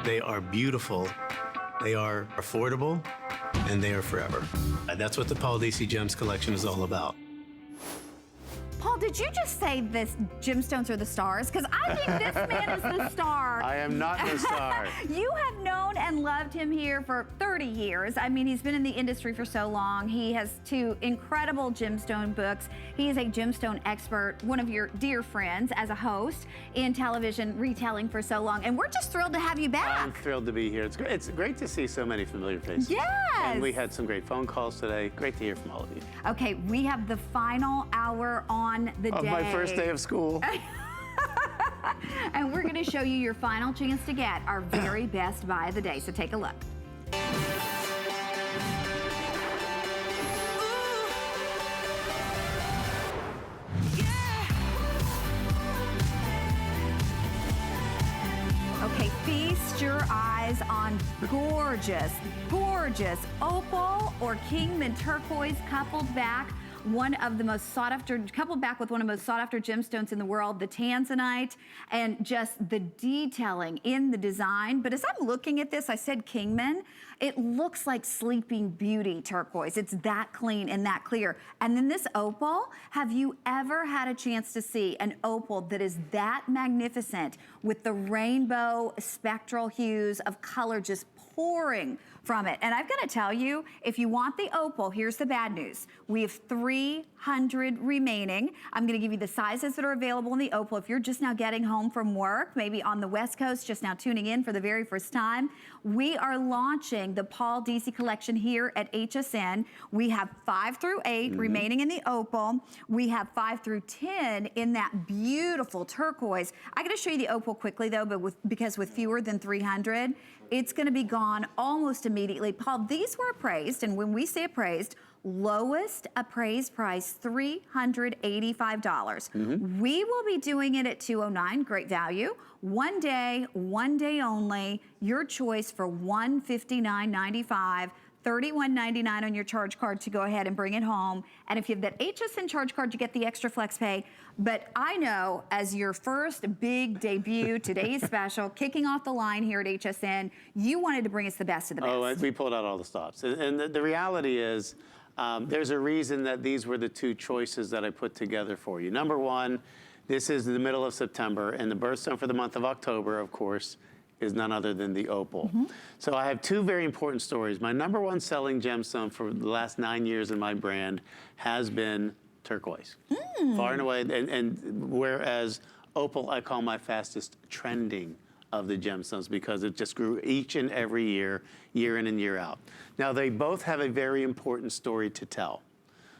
They are beautiful, they are affordable, and they are forever. And that's what the Paul Deasy Gems collection is all about. Paul, did you just say this gemstones are the stars? Because I think this man is the star. I am not the star. You have known and loved him here for 30 years. I mean, he's been in the industry for so long. He has 2 incredible gemstone books. He is a gemstone expert, one of your dear friends as a host in television retailing for so long. And we're just thrilled to have you back. I'm thrilled to be here. It's great to see so many familiar faces. Yes. And we had some great phone calls today. Great to hear from all of you. Okay, we have the final hour on the day. Of my first day of school. And we're going to show you your final chance to get our very best buy of the day. So take a look. Okay, feast your eyes on gorgeous, gorgeous opal or Kingman turquoise coupled back with one of the most sought after gemstones in the world, the tanzanite, and just the detailing in the design. But as I'm looking at this, I said Kingman, it looks like Sleeping Beauty turquoise. It's that clean and that clear. And then this opal, have you ever had a chance to see an opal that is that magnificent with the rainbow spectral hues of color just pouring from it? And I've got to tell you, if you want the opal, here's the bad news. We have 300 remaining. I'm going to give you the sizes that are available in the opal. If you're just now getting home from work, maybe on the West Coast, just now tuning in for the very first time, we are launching the Paul Deasy collection here at HSN. We have 5 through 8 remaining in the opal. We have 5 through 10 in that beautiful turquoise. I got to show you the opal quickly though, but because with fewer than 300, it's going to be gone almost immediately. Paul, these were appraised, and when we say appraised, lowest appraised price, $385. We will be doing it at $209, great value. One day only, your choice for $159.95. $31.99 on your charge card to go ahead and bring it home. And if you have that HSN charge card, you get the extra flex pay. But I know as your first big debut, today's special, kicking off the line here at HSN, you wanted to bring us the best of the best. Oh, we pulled out all the stops. And the reality is, there's a reason that these were the 2 choices that I put together for you. Number 1, this is the middle of September, and the birthstone for the month of October, of course, is none other than the opal. So I have 2 very important stories. My number 1 selling gemstone for the last 9 years in my brand has been turquoise. Far and away, and whereas opal I call my fastest trending of the gemstones because it just grew each and every year, year in and year out. Now they both have a very important story to tell.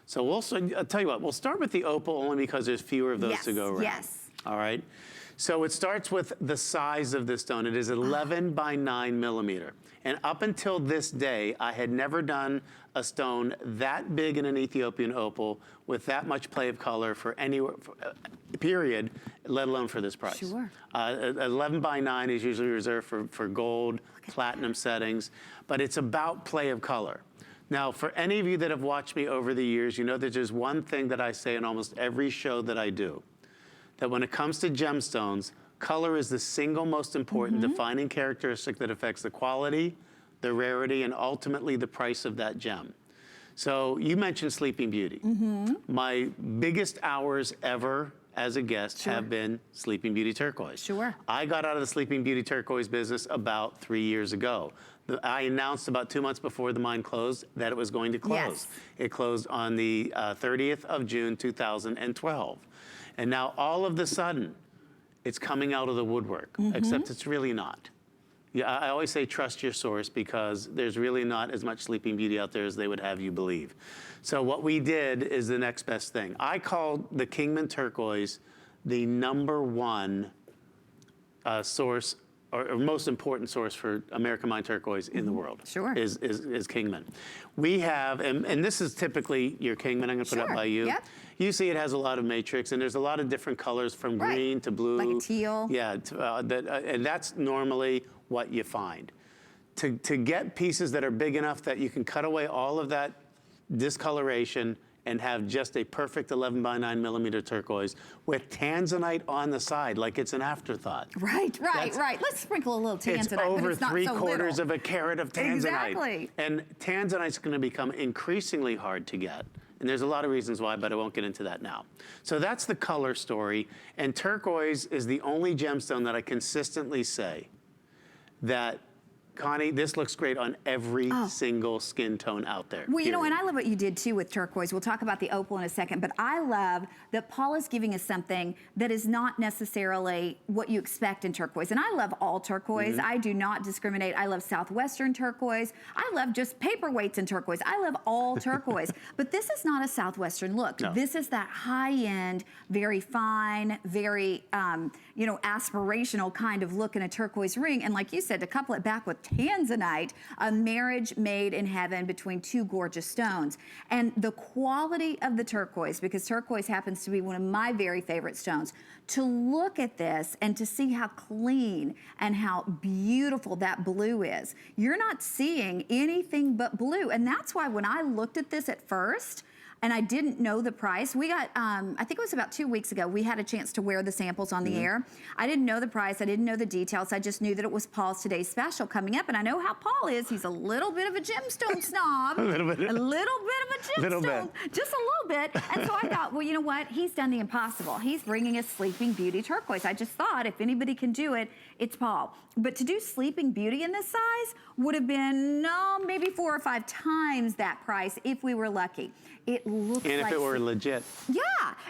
So I'll tell you what, we'll start with the opal only because there's fewer of those to go around. Yes. All right. So it starts with the size of this stone. It is 11 by 9 millimeter. And up until this day, I had never done a stone that big in an Ethiopian opal with that much play of color for any period, let alone for this price. Sure. 11 by 9 is usually reserved for gold, platinum settings, but it's about play of color. Now, for any of you that have watched me over the years, you know that there's one thing that I say in almost every show that I do, that when it comes to gemstones, color is the single most important defining characteristic that affects the quality, the rarity, and ultimately the price of that gem. So you mentioned Sleeping Beauty. My biggest hours ever as a guest have been Sleeping Beauty turquoise. Sure. I got out of the Sleeping Beauty turquoise business about 3 years ago. I announced about 2 months before the mine closed that it was going to close. Yes. It closed on the 30th of June, 2012. And now all of a sudden, it's coming out of the woodwork, except it's really not. Yeah, I always say trust your source because there's really not as much Sleeping Beauty out there as they would have you believe. So what we did is the next best thing. I called the Kingman Turquoise the #1 source or most important source for American Mine turquoise in the world. Sure. Is Kingman. We have, and this is typically your Kingman, I'm gonna put up by you. Yep. You see it has a lot of matrix and there's a lot of different colors from green to blue. Like a teal. Yeah, and that's normally what you find. To get pieces that are big enough that you can cut away all of that discoloration and have just a perfect 11 by 9 millimeter turquoise with tanzanite on the side, like it's an afterthought. Right. Let's sprinkle a little tanzanite. It's but over it's not so 3/4 little. of a carat of tanzanite. Exactly. And tanzanite's gonna become increasingly hard to get. And there's a lot of reasons why, but I won't get into that now. So that's the color story. And turquoise is the only gemstone that I consistently say that, Connie, this looks great on every single skin tone out there. Well, you know, and I love what you did too with turquoise. We'll talk about the opal in a second, but I love that Paul is giving us something that is not necessarily what you expect in turquoise. And I love all turquoise. I do not discriminate. I love Southwestern turquoise. I love just paperweights in turquoise. I love all turquoise. But this is not a Southwestern look. No. This is that high-end, very fine, very, you know, aspirational kind of look in a turquoise ring. And like you said, to couple it back with tanzanite, a marriage made in heaven between two gorgeous stones. And the quality of the turquoise, because turquoise happens to be one of my very favorite stones, to look at this and to see how clean and how beautiful that blue is. You're not seeing anything but blue. And that's why when I looked at this at first, and I didn't know the price. We got, I think it was about 2 weeks ago, we had a chance to wear the samples on the air. I didn't know the price, I didn't know the details, I just knew that it was Paul's Today's Special coming up, and I know how Paul is. He's a little bit of a gemstone snob. A little bit of a gemstone. Just a little bit. And so I thought, well, you know what? He's done the impossible. He's bringing us Sleeping Beauty turquoise. I just thought if anybody can do it, it's Paul. But to do Sleeping Beauty in this size would have been, no, maybe 4 or 5 times that price if we were lucky. It looks like... And if it were legit. Yeah,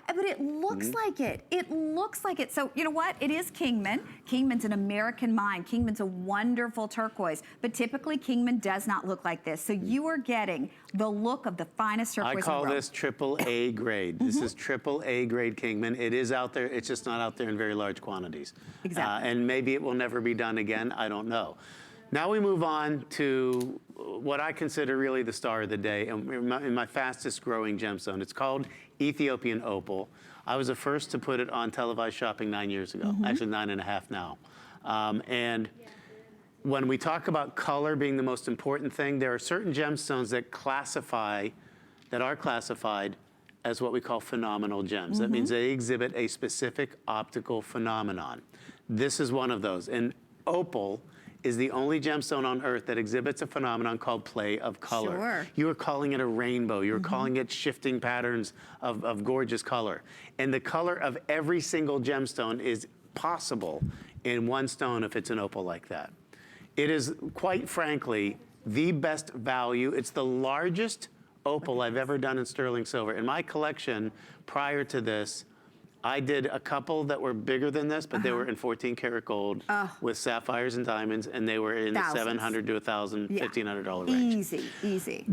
but it looks like it. It looks like it. So you know what? It is Kingman. Kingman's an American mine. Kingman's a wonderful turquoise. But typically Kingman does not look like this. So you are getting the look of the finest turquoise I in the call world. this AAA grade. This is AAA grade Kingman. It is out there. It's just not out there in very large quantities. Exactly. And maybe it will never be done again. I don't know. Now we move on to what I consider really the star of the day and in my fastest growing gemstone. It's called Ethiopian Opal. I was the first to put it on televised shopping 9 years ago, actually 9.5 now. And when we talk about color being the most important thing, there are certain gemstones that are classified as what we call phenomenal gems. That means they exhibit a specific optical phenomenon. This is one of those. And opal is the only gemstone on earth that exhibits a phenomenon called play of color. Sure. You are calling it a rainbow. You're calling it shifting patterns of gorgeous color. And the color of every single gemstone is possible in one stone if it's an opal like that. It is, quite frankly, the best value. It's the largest opal I've ever done in sterling silver. In my collection, prior to this, I did a couple that were bigger than this, but they were in 14 karat gold with sapphires and diamonds, and they were in Thousands. the $700 to $1,000, $1,500 range. Easy.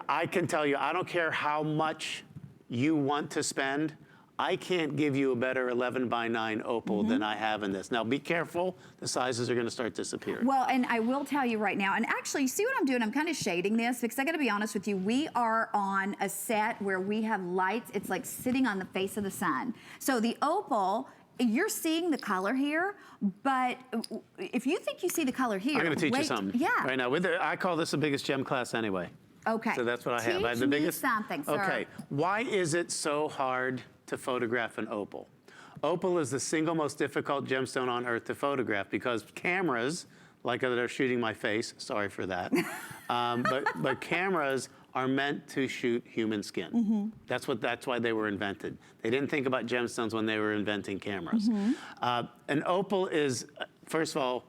I can tell you, I don't care how much you want to spend, I can't give you a better 11 by 9 opal than I have in this. Now be careful, the sizes are gonna start disappearing. Well, and I will tell you right now, and actually, you see what I'm doing? I'm kind of shading this because I gotta be honest with you, we are on a set where we have lights. It's like sitting on the face of the sun. So the opal, you're seeing the color here, but if you think you see the color here, I'm gonna teach you something right now. I call this the biggest gem class anyway. Okay. So that's what I have. I have the Teach me biggest. something, sir. Okay. Why is it so hard to photograph an opal? Opal is the single most difficult gemstone on earth to photograph because cameras, like that are shooting my face, sorry for that, but cameras are meant to shoot human skin. That's why they were invented. They didn't think about gemstones when they were inventing cameras. An opal is, first of all,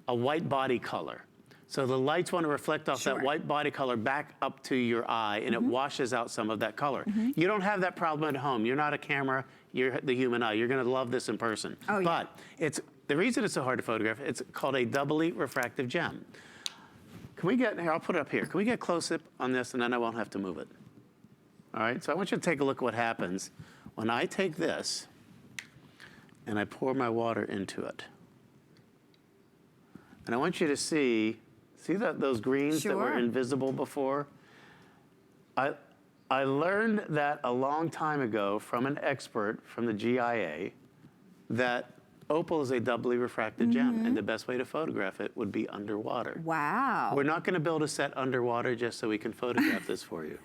a white body color. So the lights want to reflect off that white body color back up to your eye, and it washes out some of that color. You don't have that problem at home. You're not a camera, you're the human eye. You're gonna love this in person. Oh, yeah. But the reason it's so hard to photograph, it's called a doubly refractive gem. Can we get, here, I'll put it up here. Can we get close-up on this, and then I won't have to move it? All right, so I want you to take a look at what happens when I take this and I pour my water into it. And I want you to see those greens that were invisible before? I learned that a long time ago from an expert from the GIA that Opal is a doubly refractive gem, and the best way to photograph it would be underwater. Wow. We're not going to build a set underwater just so we can photograph this for you.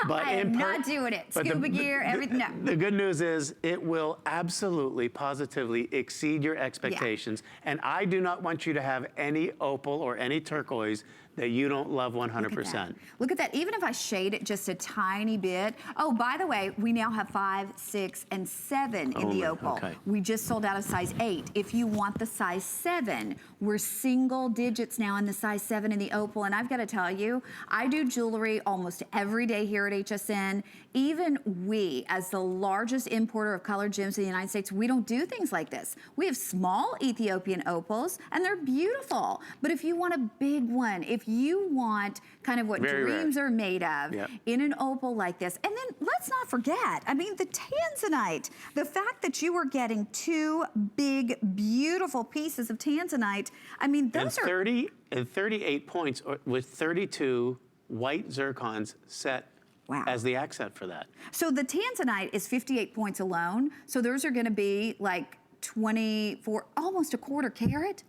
But I am not doing it. Scuba gear, everything. No. The good news is it will absolutely, positively exceed your expectations. And I do not want you to have any opal or any turquoise that you don't love 100%. Look at that. Even if I shade it just a tiny bit. Oh, by the way, we now have 5, 6, and 7 in the opal. Okay. We just sold out of size 8. If you want the size 7, we're single digits now in the size 7 in the opal. And I've got to tell you, I do jewelry almost every day here at HSN. Even we, as the largest importer of colored gems in the United States, we don't do things like this. We have small Ethiopian opals, and they're beautiful. But if you want a big one, if you want kind of what dreams are made of in an opal like this, and then let's not forget, I mean, the tanzanite, the fact that you were getting 2 big, beautiful pieces of tanzanite, I mean, those and 30 and 38 points with 32 white zircons set as the accent for that. So the tanzanite is 58 points alone. So those are going to be like 24, almost a quarter carat.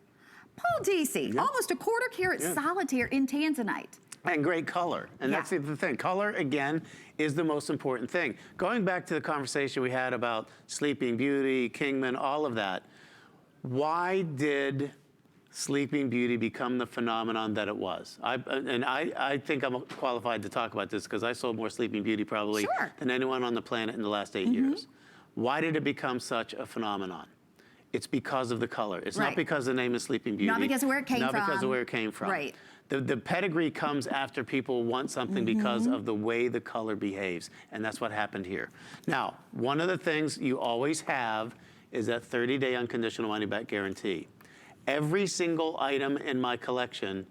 Paul Deasy, almost a quarter carat solitaire in tanzanite. And great color. And that's the thing. Color, again, is the most important thing. Going back to the conversation we had about Sleeping Beauty, Kingman, all of that, why did Sleeping Beauty become the phenomenon that it was? I think I'm qualified to talk about this because I sold more Sleeping Beauty probably than anyone on the planet in the last 8 years. Why did it become such a phenomenon? It's because of the color. It's not because the name is Sleeping Beauty. Not because of where it came from. Not because of where it came from. Right. The pedigree comes after people want something because of the way the color behaves, and that's what happened here. Now, one of the things you always have is that 30-day unconditional money-back guarantee. Every single item in my collection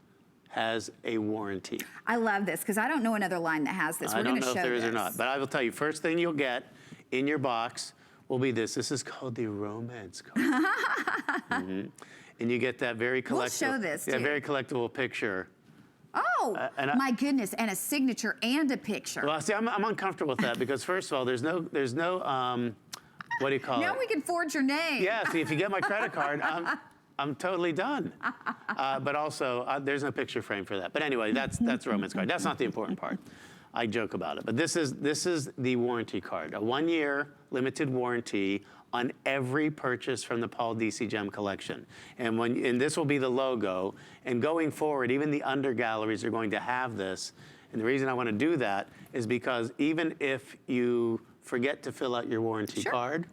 has a warranty. I love this because I don't know another line that has this. We're going to show this. I don't know if there is or not, but I will tell you, first thing you'll get in your box will be this. This is called the Romance Card. And you get that very collectible, we'll show this, very collectible picture. Oh, my goodness, and a signature and a picture. Well, see, I'm uncomfortable with that because first of all, there's no, what do you call it? Now we can forge your name. Yeah, see, if you get my credit card, I'm totally done. But also, there's no picture frame for that. But anyway, that's a Romance Card. That's not the important part. I joke about it. But this is the warranty card, a 1-year limited warranty on every purchase from the Paul Deasy Gem Collection. And this will be the logo. And going forward, even the under galleries are going to have this. And the reason I want to do that is because even if you forget to fill out your warranty card,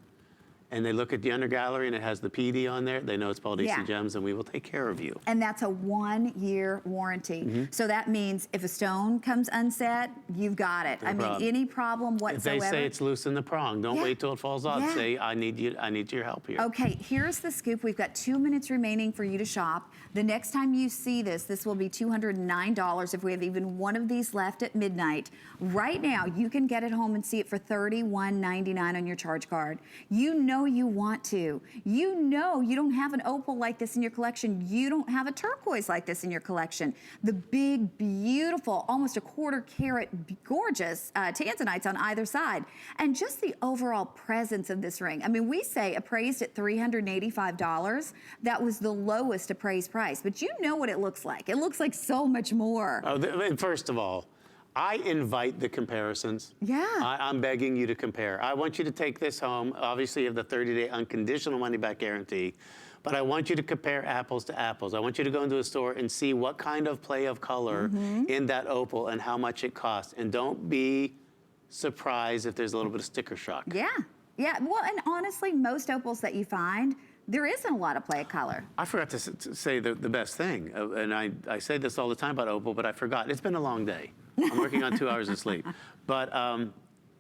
and they look at the under gallery and it has the PD on there, they know it's Paul Deasy Gems, and we will take care of you. And that's a 1-year warranty. So that means if a stone comes unset, you've got it. No problem. Any problem whatsoever. If they say it's loose in the prong, don't wait till it falls off. Say, I need your help here. Okay, here's the scoop. We've got 2 minutes remaining for you to shop. The next time you see this will be $209 if we have even one of these left at midnight. Right now, you can get it home and see it for $31.99 on your charge card. You know you want to. You know you don't have an opal like this in your collection. You don't have a turquoise like this in your collection. The big, beautiful, almost a quarter carat, gorgeous tanzanites on either side. And just the overall presence of this ring. I mean, we say appraised at $385. That was the lowest appraised price. But you know what it looks like. It looks like so much more. First of all, I invite the comparisons. Yeah. I'm begging you to compare. I want you to take this home. Obviously, you have the 30-day unconditional money-back guarantee. But I want you to compare apples to apples. I want you to go into a store and see what kind of play of color in that opal and how much it costs. And don't be surprised if there's a little bit of sticker shock. Yeah. Yeah. Well, and honestly, most opals that you find, there isn't a lot of play of color. I forgot to say the best thing. And I say this all the time about opal, but I forgot. It's been a long day. I'm working on 2 hours of sleep. But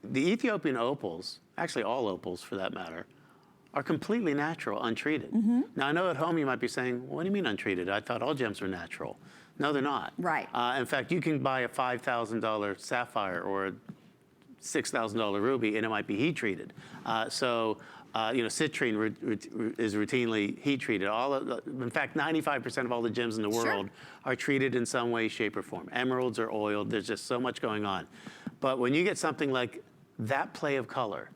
the Ethiopian opals, actually all opals for that matter, are completely natural, untreated. Now, I know at home you might be saying, what do you mean untreated? I thought all gems were natural. No, they're not. Right. In fact, you can buy a $5,000 sapphire or a $6,000 ruby, and it might be heat treated. Citrine is routinely heat treated. In fact, 95% of all the gems in the world are treated in some way, shape, or form. Emeralds are oiled. There's just so much going on. But when you get something like that play of color,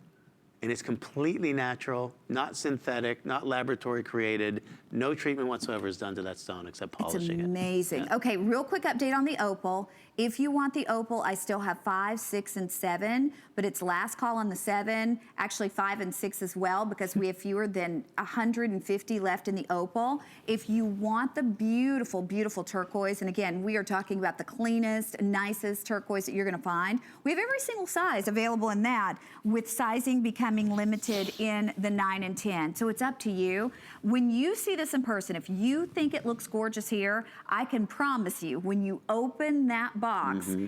and it's completely natural, not synthetic, not laboratory created. No treatment whatsoever is done to that stone except polishing It's amazing. Yeah. Okay, real quick update on the opal. If you want the opal, I still have 5, 6, and 7, but it's last call on the 7, actually 5 and 6 as well, because we have fewer than 150 left in the opal. If you want the beautiful, beautiful turquoise, and again, we are talking about the cleanest, nicest turquoise that you're gonna find. We have every single size available in that, with sizing becoming limited in the 9 and 10. So it's up to you. When you see this in person, if you think it looks gorgeous here, I can promise you, when you open that box,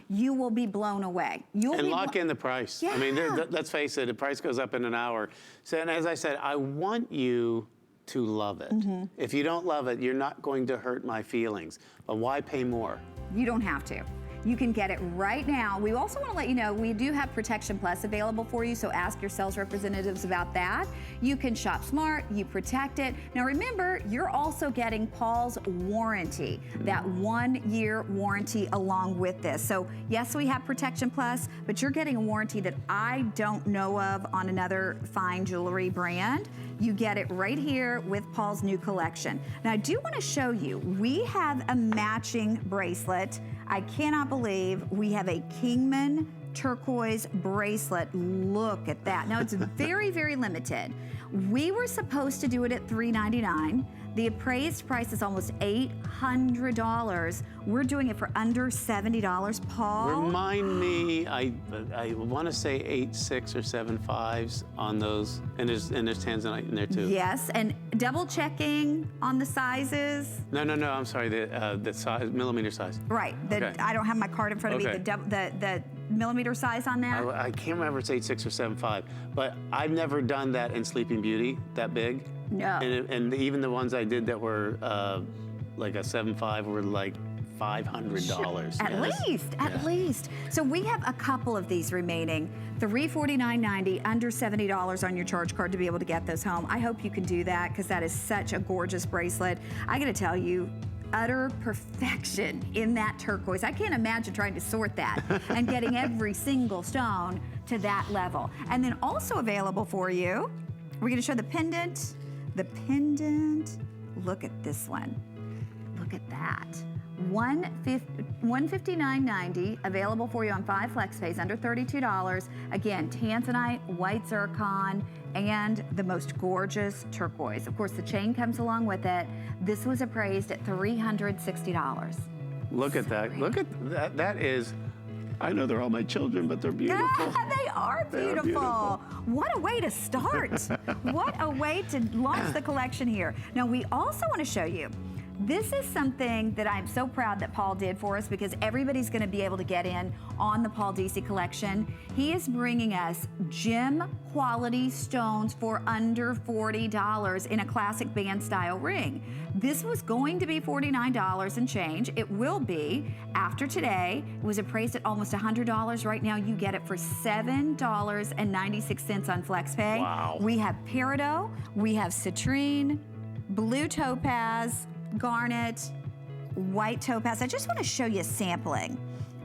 you will be blown away. And lock in the price. Yeah. I mean, let's face it, the price goes up in an hour. So, and as I said, I want you to love it. If you don't love it, you're not going to hurt my feelings. But why pay more? You don't have to. You can get it right now. We also want to let you know we do have Protection Plus available for you, so ask your sales representatives about that. You can shop smart, you protect it. Now remember, you're also getting Paul's warranty, that 1-year warranty along with this. So yes, we have Protection Plus, but you're getting a warranty that I don't know of on another fine jewelry brand. You get it right here with Paul's new collection. Now I do want to show you, we have a matching bracelet. I cannot believe we have a Kingman Turquoise bracelet. Look at that. Now it's very, very limited. We were supposed to do it at $399. The appraised price is almost $800. We're doing it for under $70. Paul? Remind me, I want to say 8.6 or 7.5s on those, and there's tanzanite in there too. Yes, and double checking on the sizes. No, I'm sorry, the size, millimeter size. Right, Okay. I don't have my card in front of me, Okay. the millimeter size on that. I can't remember if it's 8.6 or 7.5, but I've never done that in Sleeping Beauty, that big. No. And even the ones I did that were like a 7.5 were like $500. At least. So we have a couple of these remaining. $349.90, under $70 on your charge card to be able to get those home. I hope you can do that, because that is such a gorgeous bracelet. I gotta tell you, utter perfection in that turquoise. I can't imagine trying to sort that and getting every single stone to that level. And then also available for you, we're gonna show the pendant. The pendant, look at this one. Look at that. $159.90, available for you on 5 flex pays, under $32. Again, tanzanite, white zircon, and the most gorgeous turquoise. Of course, the chain comes along with it. This was appraised at $360. Look at that. Look at that. That is, I know they're all my children, but they're beautiful. They are beautiful. What a way to start. What a way to launch the collection here. Now, we also want to show you, this is something that I'm so proud that Paul did for us, because everybody's going to be able to get in on the Paul Deasy collection. He is bringing us gem quality stones for under $40 in a classic band style ring. This was going to be $49 and change. It will be after today. It was appraised at almost $100. Right now you get it for $7.96 on FlexPay. Wow. We have Peridot, we have Citrine, blue topaz, garnet, white topaz. I just want to show you a sampling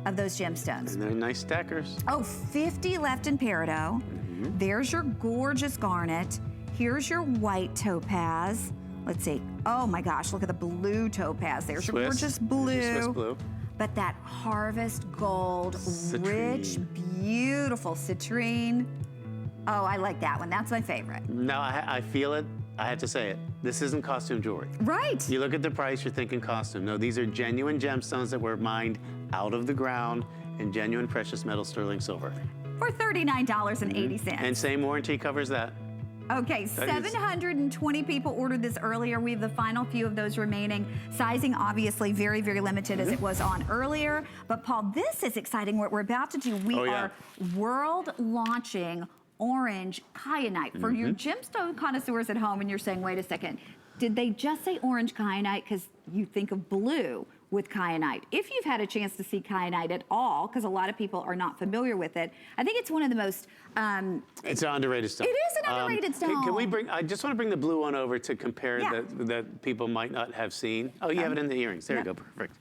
of those gemstones. And they're nice stackers. Oh, 50 left in Peridot. There's your gorgeous garnet. Here's your white topaz. Let's see. Oh my gosh, look at the blue topaz. There's your gorgeous blue. Swiss blue. But that harvest gold, Citrine. rich, beautiful citrine. Oh, I like that one. That's my favorite. No, I feel it. I have to say it. This isn't costume jewelry. Right. You look at the price, you're thinking costume. No, these are genuine gemstones that were mined out of the ground in genuine precious metal sterling silver. For $39.80. And same warranty covers that. Okay, 720 people ordered this earlier. We have the final few of those remaining. Sizing obviously very, very limited as it was on earlier. But Paul, this is exciting. What we're about to do, we are world launching Orange Kyanite. For your gemstone connoisseurs at home, and you're saying, wait a second, did they just say Orange Kyanite because you think of blue with Kyanite? If you've had a chance to see Kyanite at all, because a lot of people are not familiar with it, I think it's one of the most... it's an underrated stone. It is an underrated stone. Can we bring, I just want to bring the blue one over to compare that people might not have seen. Oh, you have it in the earrings. There you go, perfect.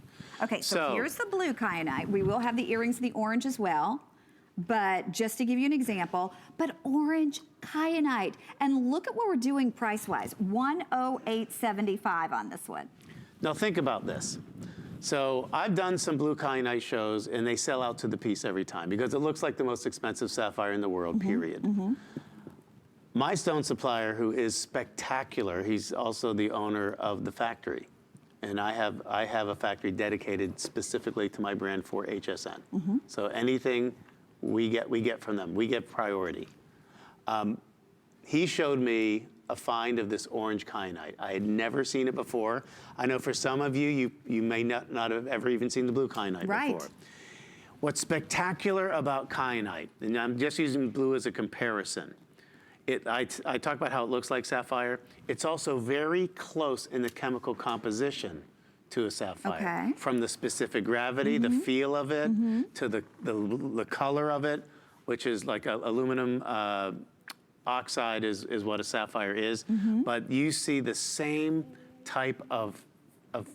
Okay, so here's the blue Kyanite. We will have the earrings in the orange as well. but just to give you an example, but Orange Kyanite. And look at what we're doing price-wise, $108.75 on this one. Now think about this. So I've done some blue kyanite shows, and they sell out to the piece every time because it looks like the most expensive sapphire in the world, period. My stone supplier, who is spectacular, he's also the owner of the factory. And I have a factory dedicated specifically to my brand for HSN. So anything we get from them, we get priority. He showed me a find of this orange kyanite. I had never seen it before. I know for some of you, you may not have ever even seen the blue kyanite before. What's spectacular about kyanite, and I'm just using blue as a comparison, I talk about how it looks like sapphire. It's also very close in the chemical composition to a sapphire. From the specific gravity, the feel of it, to the color of it, which is like aluminum oxide is what a sapphire is. But you see the same type of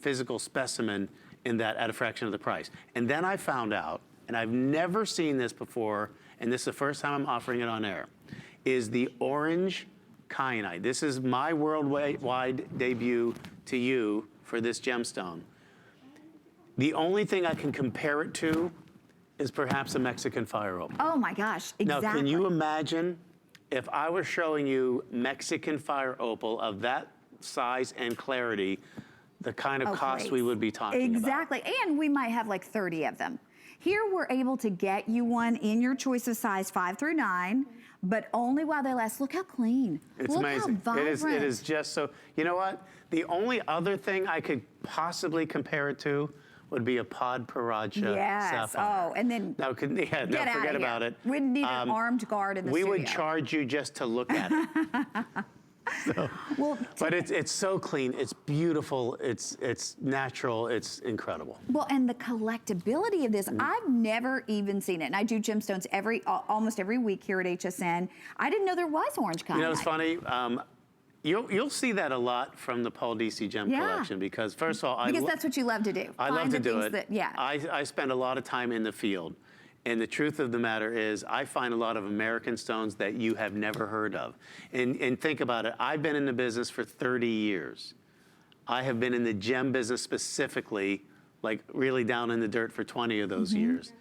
physical specimen in that at a fraction of the price. And then I found out, and I've never seen this before, and this is the first time I'm offering it on air, is the Orange Kyanite. This is my worldwide debut to you for this gemstone. The only thing I can compare it to is perhaps a Mexican fire opal. Oh my gosh, exactly. Now, can you imagine if I were showing you Mexican fire opal of that size and clarity, the kind of cost we would be talking about? Exactly, and we might have like 30 of them. Here we're able to get you one in your choice of size 5 through 9, but only while they last. Look how clean. It's Look amazing. How vibrant. It is just so, you know what? The only other thing I could possibly compare it to would be a pod Peridot sapphire. Oh, and then now, forget about it. We'd need an armed guard in the studio. We would charge you just to look at it. But it's so clean, it's beautiful, it's natural, it's incredible. Well, and the collectability of this, I've never even seen it. And I do gemstones almost every week here at HSN. I didn't know there was orange kyanite. You know, it's funny. You'll see that a lot from the Paul Deasy Gem Collection because, first of all, because that's what you love to do. I love to do it. I spend a lot of time in the field. And the truth of the matter is, I find a lot of American stones that you have never heard of. And think about it. I've been in the business for 30 years. I have been in the gem business specifically, like really down in the dirt for 20 of those years.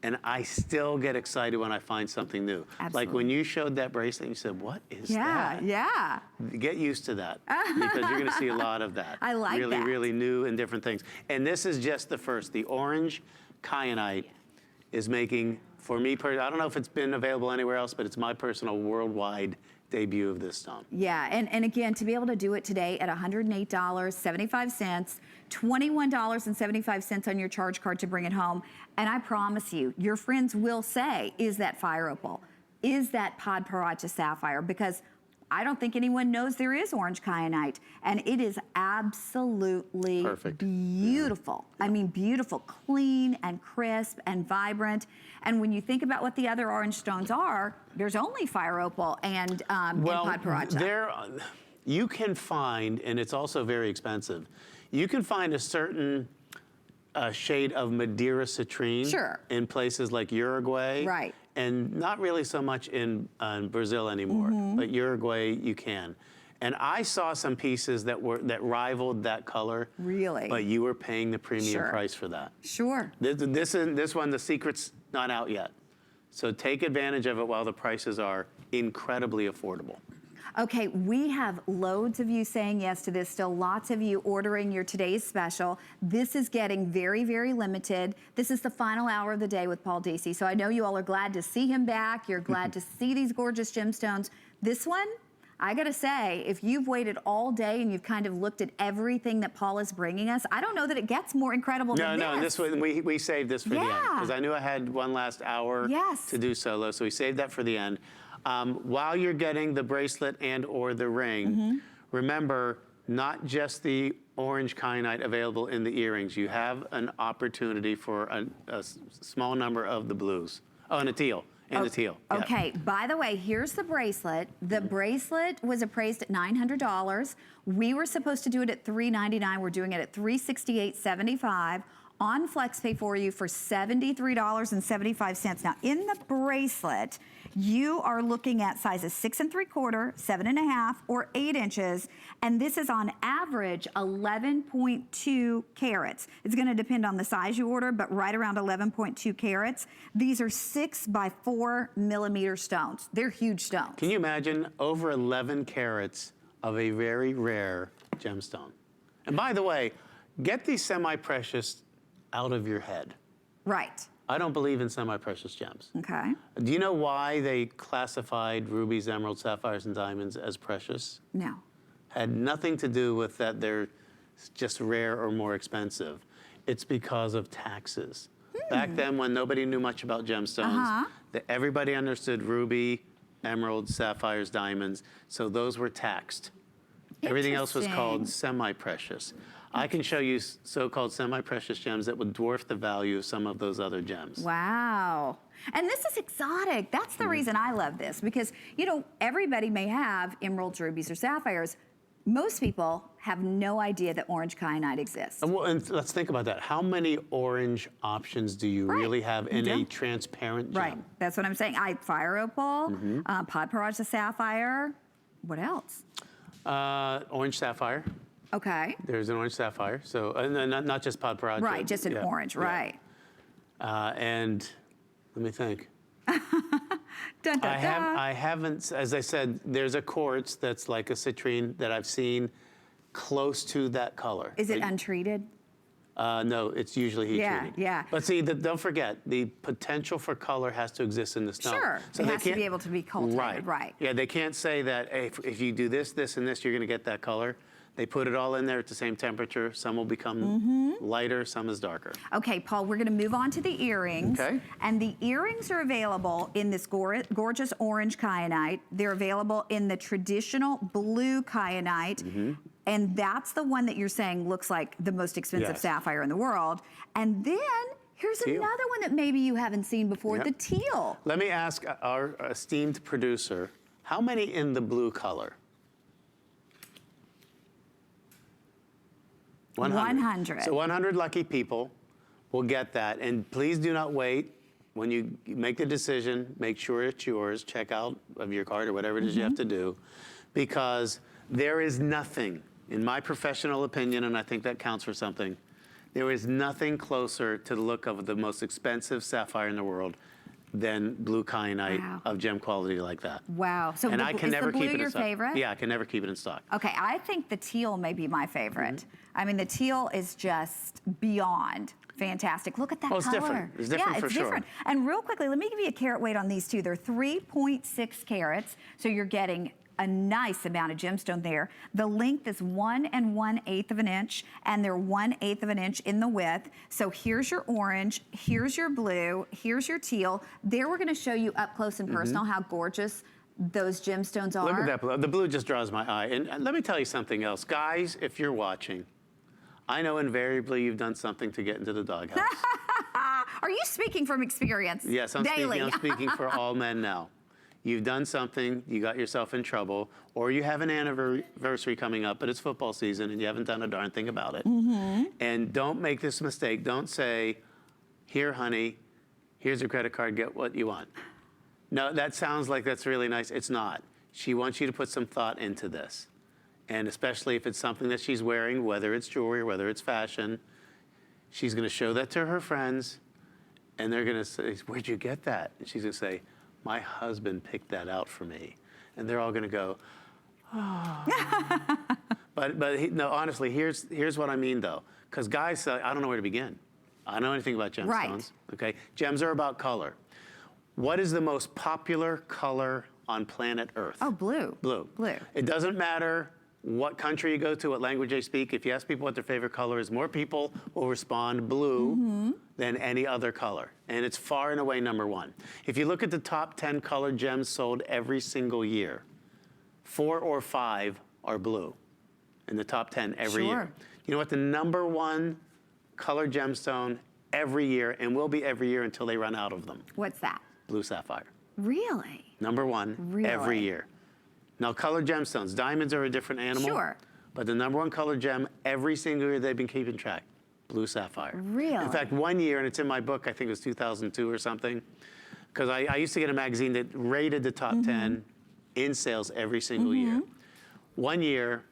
And I still get excited when I find something new. Absolutely. Like when you showed that bracelet, you said, what is that? Yeah. Get used to that because you're going to see a lot of that. I like that. Really new and different things. And this is just the first. The Orange Kyanite is making, for me, I don't know if it's been available anywhere else, but it's my personal worldwide debut of this stone. Yeah, and again, to be able to do it today at $108.75, $21.75 on your charge card to bring it home, and I promise you, your friends will say, is that fire opal? Is that pod Peridot sapphire? Because I don't think anyone knows there is orange kyanite, and it is absolutely beautiful. I mean, beautiful, clean and crisp and vibrant. And when you think about what the other orange stones are, there's only fire opal and pod Peridot. You can find, and it's also very expensive, you can find a certain shade of Madeira citrine in places like Uruguay. And not really so much in Brazil anymore, but Uruguay you can. And I saw some pieces that rivaled that color. Really? But you were paying the premium price for that. This one, the secret's not out yet. So take advantage of it while the prices are incredibly affordable. Okay, we have loads of you saying yes to this, still lots of you ordering your today's special. This is getting very, very limited. This is the final hour of the day with Paul Deasy, so I know you all are glad to see him back. You're glad to see these gorgeous gemstones. This one, I gotta say, if you've waited all day and you've kind of looked at everything that Paul is bringing us, I don't know that it gets more incredible than this. No, this one, we saved this for the end, because I knew I had one last hour to do solo, so we saved that for the end. While you're getting the bracelet and or the ring, remember, not just the orange kyanite available in the earrings. You have an opportunity for a small number of the blues. Oh, and a teal. The teal. Okay, by the way, here's the bracelet. The bracelet was appraised at $900. We were supposed to do it at $399. We're doing it at $368.75. on FlexPay for you for $73.75. Now, in the bracelet, you are looking at sizes 6 3/4, 7 1/2, or 8 inches, and this is on average 11.2 carats. It's going to depend on the size you order, but right around 11.2 carats. These are 6 by 4 millimeter stones. They're huge stones. Can you imagine over 11 carats of a very rare gemstone? And by the way, get these semi-precious out of your head. Right. I don't believe in semi-precious gems. Okay. Do you know why they classified rubies, emeralds, sapphires, and diamonds as precious? No. Had nothing to do with that they're just rare or more expensive. It's because of taxes. Back then, when nobody knew much about gemstones, everybody understood ruby, emeralds, sapphires, diamonds, so those were taxed. Everything else was called semi-precious. I can show you so-called semi-precious gems that would dwarf the value of some of those other gems. Wow. And this is exotic. That's the reason I love this, because, you know, everybody may have emeralds, rubies, or sapphires. Most people have no idea that orange kyanite exists. And let's think about that. How many orange options do you really have in a transparent gem? Right. That's what I'm saying. Fire opal, pod Peridot sapphire. What else? Orange sapphire. Okay. There's an orange sapphire. So not just pod Peridot. Right, just an orange, right. And let me think. Dun, dun, I haven't, as I said, there's a quartz that's like a citrine that I've seen close to that color. Is it untreated? No, it's usually heat treated. Yeah. But see, don't forget, the potential for color has to exist in the stone. Sure, So it has to be able to be cultivated, right. Yeah, they can't say that, hey, if you do this, this, and this, you're gonna get that color. They put it all in there at the same temperature. Some will become lighter, some is darker. Okay, Paul, we're gonna move on to the earrings. Okay. And the earrings are available in this gorgeous orange kyanite. They're available in the traditional blue kyanite. And that's the one that you're saying looks like the most expensive sapphire in the world. And then here's Teal. another one that maybe you haven't seen before, the teal. Let me ask our esteemed producer, how many in the blue color? 100. So 100 lucky people will get that. And please do not wait. When you make the decision, make sure it's yours. Check out of your card or whatever it is you have to do. Because there is nothing, in my professional opinion, and I think that counts for something, there is nothing closer to the look of the most expensive sapphire in the world than blue kyanite of gem quality like that. Wow. So and I can never keep it in stock. Is the blue your favorite? Yeah, I can never keep it in stock. Okay, I think the teal may be my favorite. I mean, the teal is just beyond fantastic. Look at that color. It's different. It's different for sure. Different. And real quickly, let me give you a carat weight on these two. They're 3.6 carats, so you're getting a nice amount of gemstone there. The length is 1 1/8 of an inch, and they're 1/8 of an inch in the width. So here's your orange, here's your blue, here's your teal. There we're gonna show you up close and personal how gorgeous those gemstones are. Look at that blue. The blue just draws my eye. And let me tell you something else. Guys, if you're watching, I know invariably you've done something to get into the doghouse. Are you speaking from experience? Yes, I'm speaking for all men now. You've done something, you got yourself in trouble, or you have an anniversary coming up, but it's football season and you haven't done a darn thing about it. And don't make this mistake. Don't say, here, honey, here's a credit card, get what you want. No, that sounds like that's really nice. It's not. She wants you to put some thought into this. And especially if it's something that she's wearing, whether it's jewelry or whether it's fashion, she's gonna show that to her friends, and they're gonna say, where'd you get that? And she's gonna say, my husband picked that out for me. And they're all gonna go, oh. No, honestly, here's what I mean though. Because guys say, I don't know where to begin. I don't know anything about gemstones, okay? Gems are about color. What is the most popular color on planet Earth? Oh, blue. Blue. Blue. It doesn't matter what country you go to, what language they speak. If you ask people what their favorite color is, more people will respond blue than any other color. And it's far and away number 1. If you look at the top 10 colored gems sold every single year, 4 or 5 are blue in the top 10 every year. You know what the number 1 colored gemstone every year, and will be every year until they run out of them? What's that? Blue sapphire. Really? Number 1 every year. Now, colored gemstones, diamonds are a different animal. Sure. But the number 1 colored gem every single year they've been keeping track blue sapphire. Really? In fact, one year, and it's in my book, I think it was 2002 or something, because I used to get a magazine that rated the top 10 in sales every single year. One year,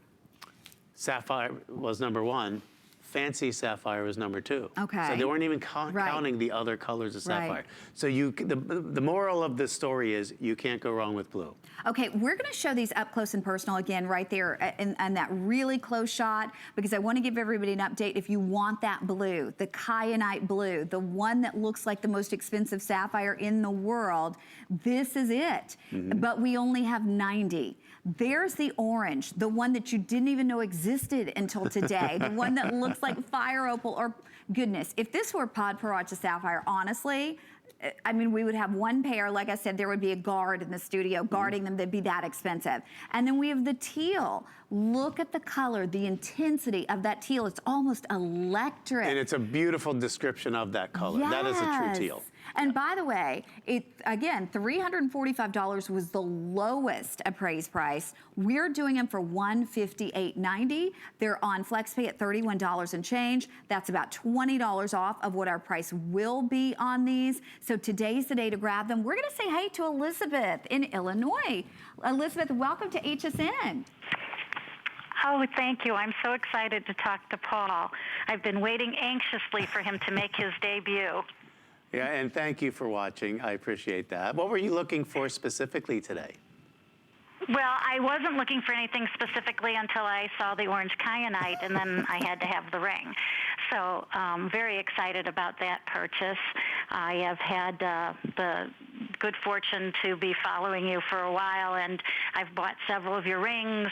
sapphire was #1. Fancy sapphire was #2. Okay. So they weren't even counting the other colors of sapphire. Right. So the moral of the story is you can't go wrong with blue. Okay, we're gonna show these up close and personal again right there in that really close shot, because I wanna give everybody an update. If you want that blue, the Kyanite Blue, the one that looks like the most expensive sapphire in the world, this is it. But we only have 90. There's the orange, the one that you didn't even know existed until today, the one that looks like fire opal, or goodness, if this were Peridot sapphire, honestly, I mean, we would have one pair. Like I said, there would be a guard in the studio guarding them. They'd be that expensive. And then we have the teal. Look at the color, the intensity of that teal. It's almost electric. And it's a beautiful description of that color. Yes. That is a true teal. And by the way, again, $345 was the lowest appraised price. We're doing them for $158.90. They're on FlexPay at $31 and change. That's about $20 off of what our price will be on these. So today's the day to grab them. We're gonna say hey to Elizabeth in Illinois. Elizabeth, welcome to HSN. Oh, thank you. I'm so excited to talk to Paul. I've been waiting anxiously for him to make his debut. Yeah, and thank you for watching. I appreciate that. What were you looking for specifically today? Well, I wasn't looking for anything specifically until I saw the Orange Kyanite, and then I had to have the ring. So very excited about that purchase. I have had the good fortune to be following you for a while, and I've bought several of your rings,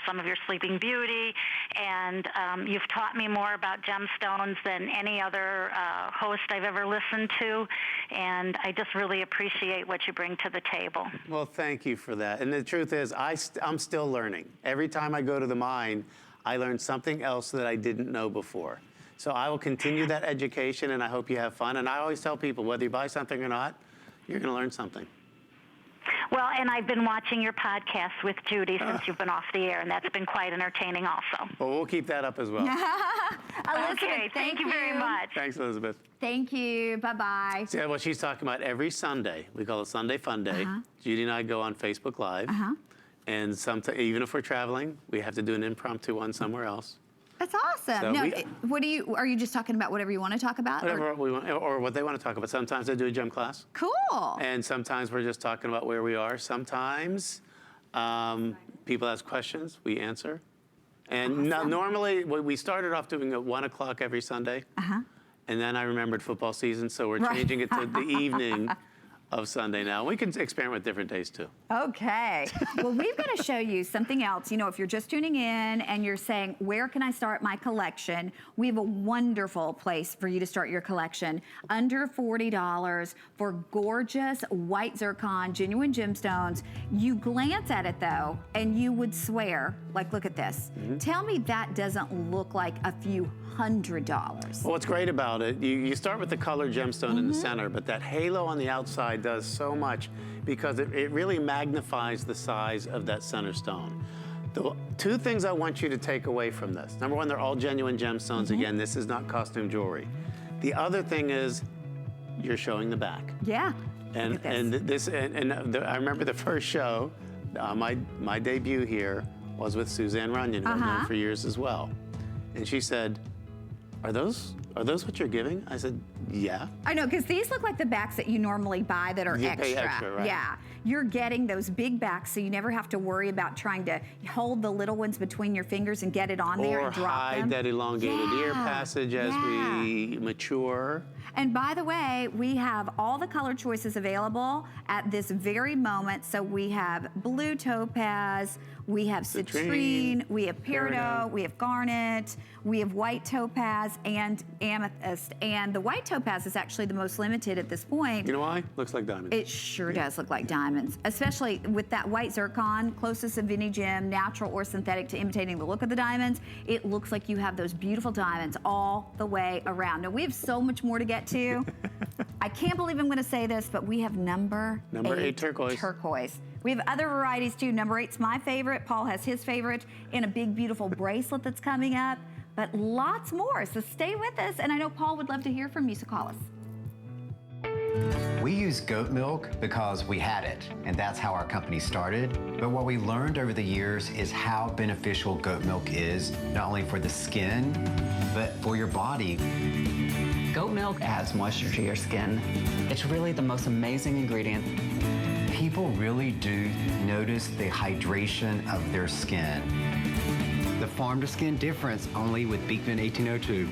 some of your Sleeping Beauty, and you've taught me more about gemstones than any other host I've ever listened to, and I just really appreciate what you bring to the table. Well, thank you for that. And the truth is, I'm still learning. Every time I go to the mine, I learn something else that I didn't know before. So I will continue that education, and I hope you have fun. And I always tell people, whether you buy something or not, you're going to learn something. Well, and I've been watching your podcast with Judy since you've been off the air, and that's been quite entertaining also. Well, we'll keep that up as well. Elizabeth, Okay, thank you very much. Thanks, Elizabeth. Thank you. Bye-bye. See what she's talking about every Sunday. We call it Sunday Fun Day. Judy and I go on Facebook Live. And even if we're traveling, we have to do an impromptu one somewhere else. That's awesome. So no, are you just talking about whatever you want to talk about? Whatever we want, or what they want to talk about. Sometimes I do a gem class. Cool. And sometimes we're just talking about where we are. Sometimes people ask questions, we answer. And normally, we started off doing at 1 o'clock every Sunday. And then I remembered football season, so we're changing it to the evening of Sunday now. We can experiment with different days too. Okay. Well, we've got to show you something else. You know, if you're just tuning in and you're saying, where can I start my collection? We have a wonderful place for you to start your collection. Under $40 for gorgeous white zircon, genuine gemstones. You glance at it though, and you would swear, like, look at this. Tell me that doesn't look like a few $100. Well, what's great about it, you start with the colored gemstone in the center, but that halo on the outside does so much because it really magnifies the size of that center stone. The two things I want you to take away from this. Number one, they're all genuine gemstones. Again, this is not costume jewelry. The other thing is you're showing the back. Yeah. And I remember the first show, my debut here was with Suzanne Runyon, who I've known for years as well. And she said, Are those what you're giving? I said, yeah. I know, because these look like the backs that you normally buy that are You extra. pay extra, right. Yeah. You're getting those big backs, so you never have to worry about trying to hold the little ones between your fingers and get it on there and drop them. Or hide that elongated ear passage as we mature. And by the way, we have all the color choices available at this very moment. So we have blue topaz, we have citrine, we have peridot, we have garnet, we have white topaz and amethyst. And the white topaz is actually the most limited at this point. You know why? Looks like diamonds. It sure does look like diamonds, especially with that white zircon, closest of any gem, natural or synthetic, to imitating the look of the diamonds. It looks like you have those beautiful diamonds all the way around. Now, we have so much more to get to. I can't believe I'm going to say this, but we have number 8 turquoise. We have other varieties too. Number 8's my favorite. Paul has his favorite in a big, beautiful bracelet that's coming up. but lots more. So stay with us. And I know Paul would love to hear from you, so call us. We use goat milk because we had it, and that's how our company started. But what we learned over the years is how beneficial goat milk is, not only for the skin, but for your body. Goat milk adds moisture to your skin. It's really the most amazing ingredient. People really do notice the hydration of their skin. The farm to skin difference only with Beekman 1802.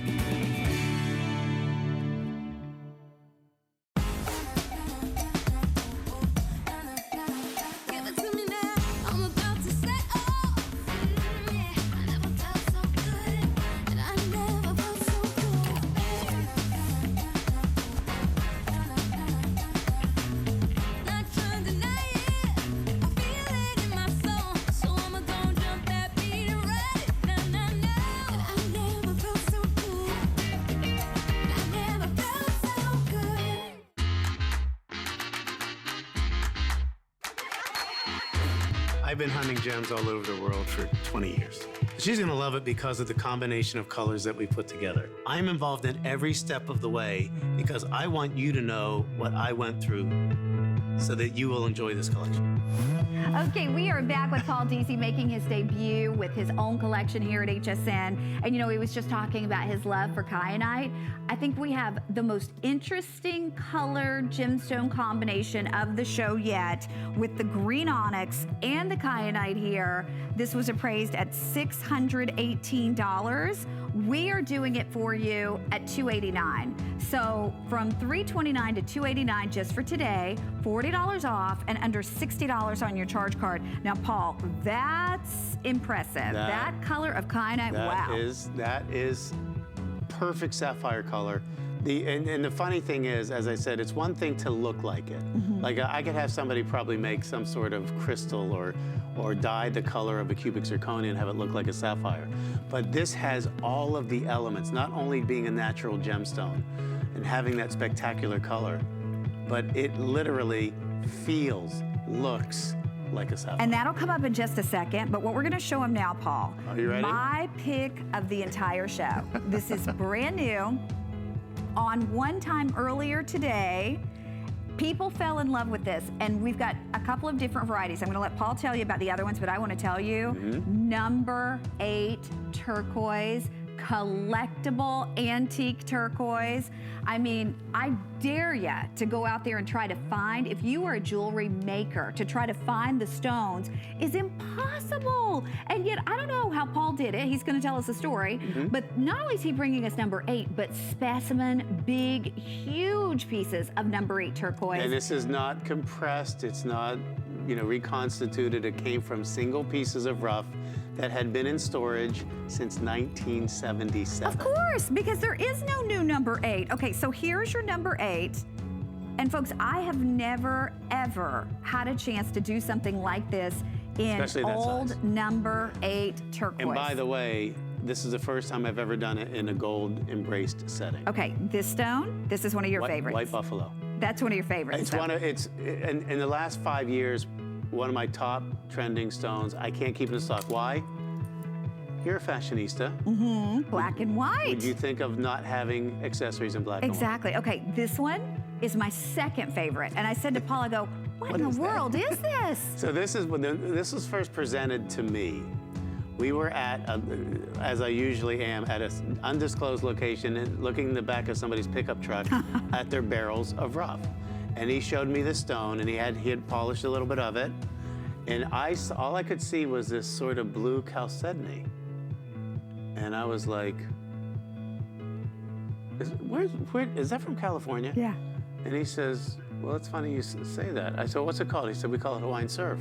I've been hunting gems all over the world for 20 years. She's gonna love it because of the combination of colors that we put together. I'm involved in every step of the way because I want you to know what I went through so that you will enjoy this collection. Okay, we are back with Paul Deasy making his debut with his own collection here at HSN. And you know, he was just talking about his love for kyanite. I think we have the most interesting color gemstone combination of the show yet with the green onyx and the kyanite here. This was appraised at $618. We are doing it for you at $289. So from $329 to $289 just for today, $40 off and under $60 on your charge card. Now, Paul, that's impressive. That color of kyanite, wow. That is perfect sapphire color. And the funny thing is, as I said, it's one thing to look like it. Like I could have somebody probably make some sort of crystal or dye the color of a cubic zirconia and have it look like a sapphire. But this has all of the elements, not only being a natural gemstone and having that spectacular color, but it literally feels, looks like a sapphire. And that'll come up in just a second, but what we're gonna show him now, Paul. Are you ready? My pick of the entire show. This is brand new. On one time earlier today, people fell in love with this, and we've got a couple of different varieties. I'm gonna let Paul tell you about the other ones, but I wanna tell you, number 8 turquoise, collectible antique turquoise. I mean, I dare you to go out there and try to find, if you are a jewelry maker, to try to find the stones is impossible. And yet, I don't know how Paul did it. He's gonna tell us a story. But not only is he bringing us number 8, but specimen, big, huge pieces of number 8 turquoise. And this is not compressed, it's not, you know, reconstituted. It came from single pieces of rough that had been in storage since 1977. Of course, because there is no new number 8. Okay, so here's your number 8. And folks, I have never, ever had a chance to do something like this in old size. number 8 turquoise. And by the way, this is the first time I've ever done it in a gold embraced setting. Okay, this stone, this is one of your favorites. White buffalo. That's one of your favorites. It's one of, in the last 5 years, one of my top trending stones. I can't keep it in stock. Why? You're a fashionista. Black and white. Would you think of not having accessories in black Exactly. Okay, this one is my second favorite. And I said to Paul, I go, what in the world is this? So this was first presented to me. We were at, as I usually am, at an undisclosed location, and looking in the back of somebody's pickup truck at their barrels of rough. And he showed me the stone, and he had polished a little bit of it. And all I could see was this sort of blue chalcedony. And I was like, is that from California? Yeah. And he says, well, it's funny you say that. I said, what's it called? He said, we call it Hawaiian surf.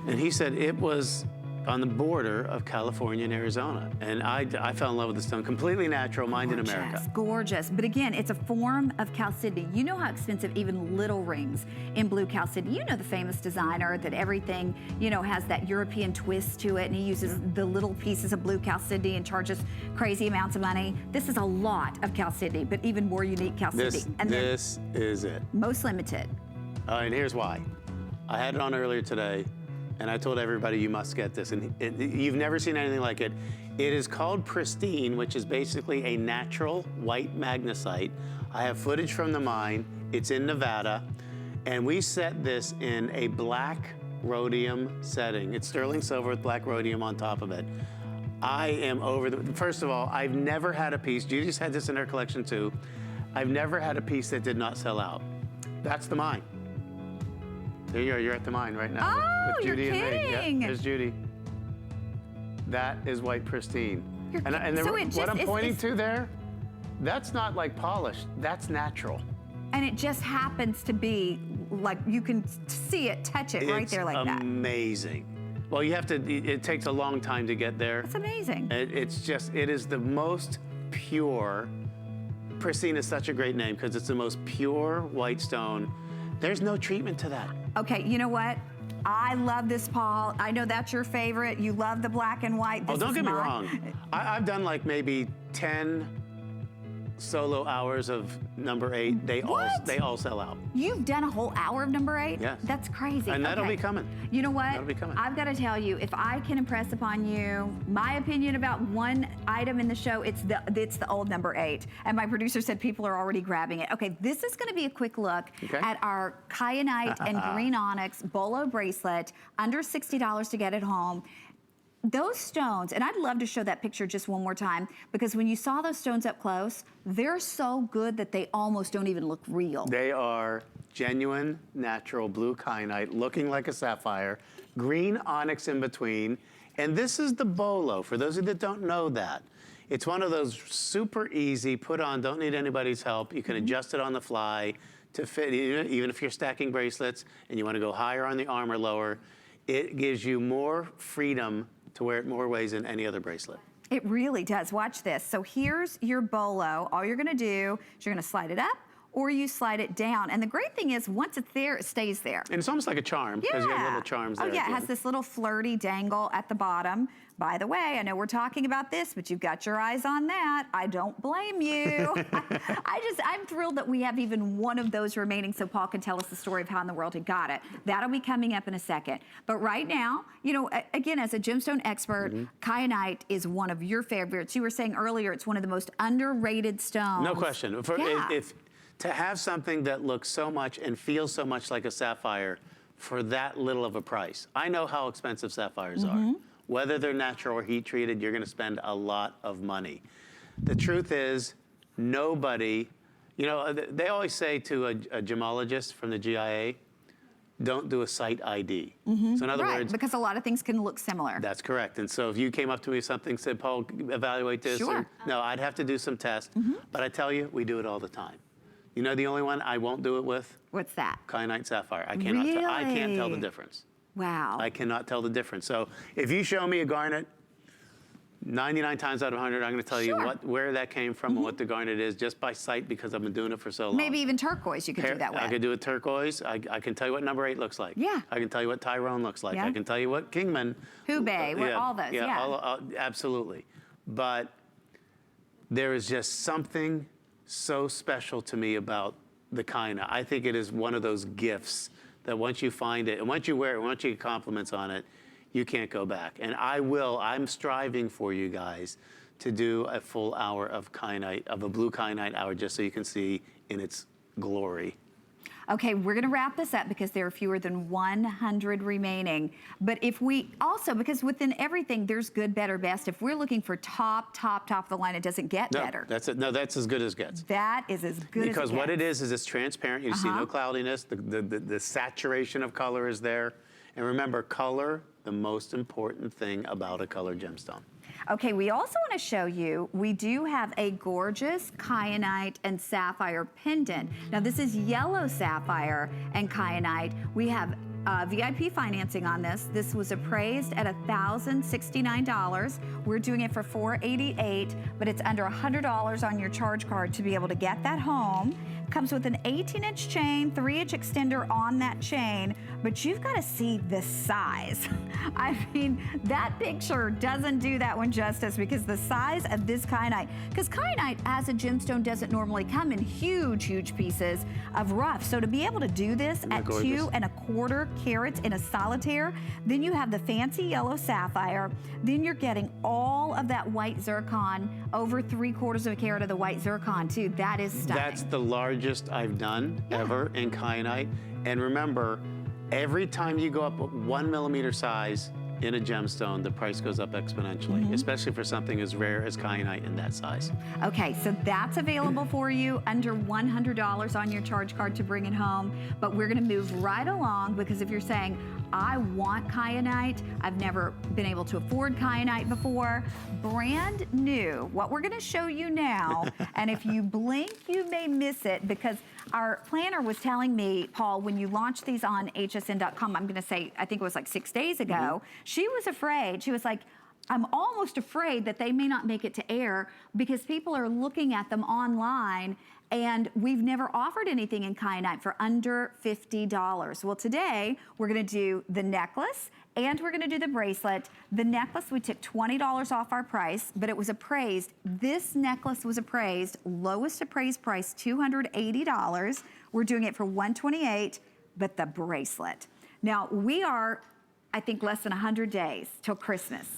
And he said it was on the border of California and Arizona. And I fell in love with the stone. Completely natural, mined in America. Gorgeous. But again, it's a form of chalcedony. You know how expensive even little rings in blue chalcedony. You know the famous designer that everything, you know, has that European twist to it, and he uses the little pieces of blue chalcedony and charges crazy amounts of money. This is a lot of chalcedony, but even more unique chalcedony. This is it. Most limited. And here's why. I had it on earlier today. and I told everybody you must get this, and you've never seen anything like it. It is called Pristine, which is basically a natural white magnesite. I have footage from the mine. It's in Nevada, and we set this in a black rhodium setting. It's sterling silver with black rhodium on top of it. I am over the, first of all, I've never had a piece, Judy's had this in her collection too, I've never had a piece that did not sell out. That's the mine. There you are, you're at the mine right now. Oh, with Judy you're and me. kidding. Yep, there's Judy. That is white pristine. So what I'm pointing to there, that's not like polished, that's natural. And it just happens to be like, you can see it, touch it right there like that. It's amazing. Well, you have to, it takes a long time to get there. That's amazing. It is the most pure, pristine is such a great name because it's the most pure white stone. There's no treatment to that. Okay, you know what? I love this, Paul. I know that's your favorite. You love the black and white. Oh, don't get me wrong. I've done like maybe 10 solo hours of number 8. They all sell out. You've done a whole hour of number 8? Yes. That's crazy. And that'll be coming. You know what? That'll be coming. I've got to tell you, if I can impress upon you my opinion about one item in the show, it's the old number 8. And my producer said people are already grabbing it. Okay, this is going to be a quick look at our Kyanite and green onyx Bolo bracelet, under $60 to get it home. Those stones, and I'd love to show that picture just one more time, because when you saw those stones up close, they're so good that they almost don't even look real. They are genuine, natural blue kyanite, looking like a sapphire, green onyx in between, and this is the Bolo, for those of you that don't know that. It's one of those super easy, put on, don't need anybody's help. You can adjust it on the fly to fit, even if you're stacking bracelets and you want to go higher on the arm or lower. It gives you more freedom to wear it more ways than any other bracelet. It really does. Watch this. So here's your Bolo. All you're gonna do is you're gonna slide it up or you slide it down. And the great thing is once it's there, it stays there. And it's almost like a charm because you have little charms there. Oh yeah, it has this little flirty dangle at the bottom. By the way, I know we're talking about this, but you've got your eyes on that. I don't blame you. I'm thrilled that we have even one of those remaining so Paul can tell us the story of how in the world he got it. That'll be coming up in a second. But right now, you know, again, as a gemstone expert, Kyanite is one of your favorites. You were saying earlier it's one of the most underrated stones. No question. If to have something that looks so much and feels so much like a sapphire for that little of a price. I know how expensive sapphires are. Whether they're natural or heat treated, you're gonna spend a lot of money. The truth is, nobody, you know, they always say to a gemologist from the GIA, don't do a site ID. So in other words, because a lot of things can look similar. That's correct. And so if you came up to me with something, said, Paul, evaluate this. Sure. No, I'd have to do some tests. But I tell you, we do it all the time. You know the only one I won't do it with? What's that? Kyanite Sapphire. I can't tell the difference. Wow. I cannot tell the difference. So if you show me a garnet, 99 times out of 100, I'm going to tell you where that came from and what the garnet is just by sight because I've been doing it for so long. Maybe even turquoise you could do that with. I could do a turquoise. I can tell you what number 8 looks like. Yeah. I can tell you what Tyrone looks like. I can tell you what Kingman. Hubei, all those, absolutely. But there is just something so special to me about the Kyanite. I think it is one of those gifts that once you find it, and once you wear it, once you get compliments on it, you can't go back. And I'm striving for you guys to do a full hour of Kyanite, of a blue Kyanite hour, just so you can see in its glory. Okay, we're gonna wrap this up because there are fewer than 100 remaining. But if we also, because within everything, there's good, better, best. If we're looking for top of the line, it doesn't get better. That's it. No, that's as good as gets. That is as good as it gets. Because what it is it's transparent. You see no cloudiness. The saturation of color is there. And remember, color, the most important thing about a colored gemstone. Okay, we also want to show you, we do have a gorgeous Kyanite and Sapphire pendant. Now this is yellow sapphire and Kyanite. We have VIP financing on this. This was appraised at $1,069. We're doing it for $488, but it's under $100 on your charge card to be able to get that home. comes with an 18-inch chain, 3-inch extender on that chain, but you've got to see the size. I mean, that picture doesn't do that one justice, because the size of this kyanite, because kyanite as a gemstone doesn't normally come in huge, huge pieces of rough. So to be able to do this at 2 1/4 carats in a solitaire, then you have the fancy yellow sapphire, then you're getting all of that white zircon, over 3/4 carat of the white zircon too. That is stunning. That's the largest I've done ever in kyanite. And remember, every time you go up 1 millimeter size in a gemstone, the price goes up exponentially, especially for something as rare as kyanite in that size. Okay, so that's available for you under $100 on your charge card to bring it home. But we're gonna move right along, because if you're saying, I want kyanite, I've never been able to afford kyanite before, brand new, what we're gonna show you now, and if you blink, you may miss it, because our planner was telling me, Paul, when you launched these on hsn.com, I'm gonna say, I think it was like 6 days ago, she was afraid. She was like, I'm almost afraid that they may not make it to air, because people are looking at them online, and we've never offered anything in kyanite for under $50. Well, today we're gonna do the necklace and we're gonna do the bracelet. The necklace, we took $20 off our price, but it was appraised. This necklace was appraised, lowest appraised price, $280. We're doing it for $128, but the bracelet. Now, we are, I think, less than 100 days till Christmas.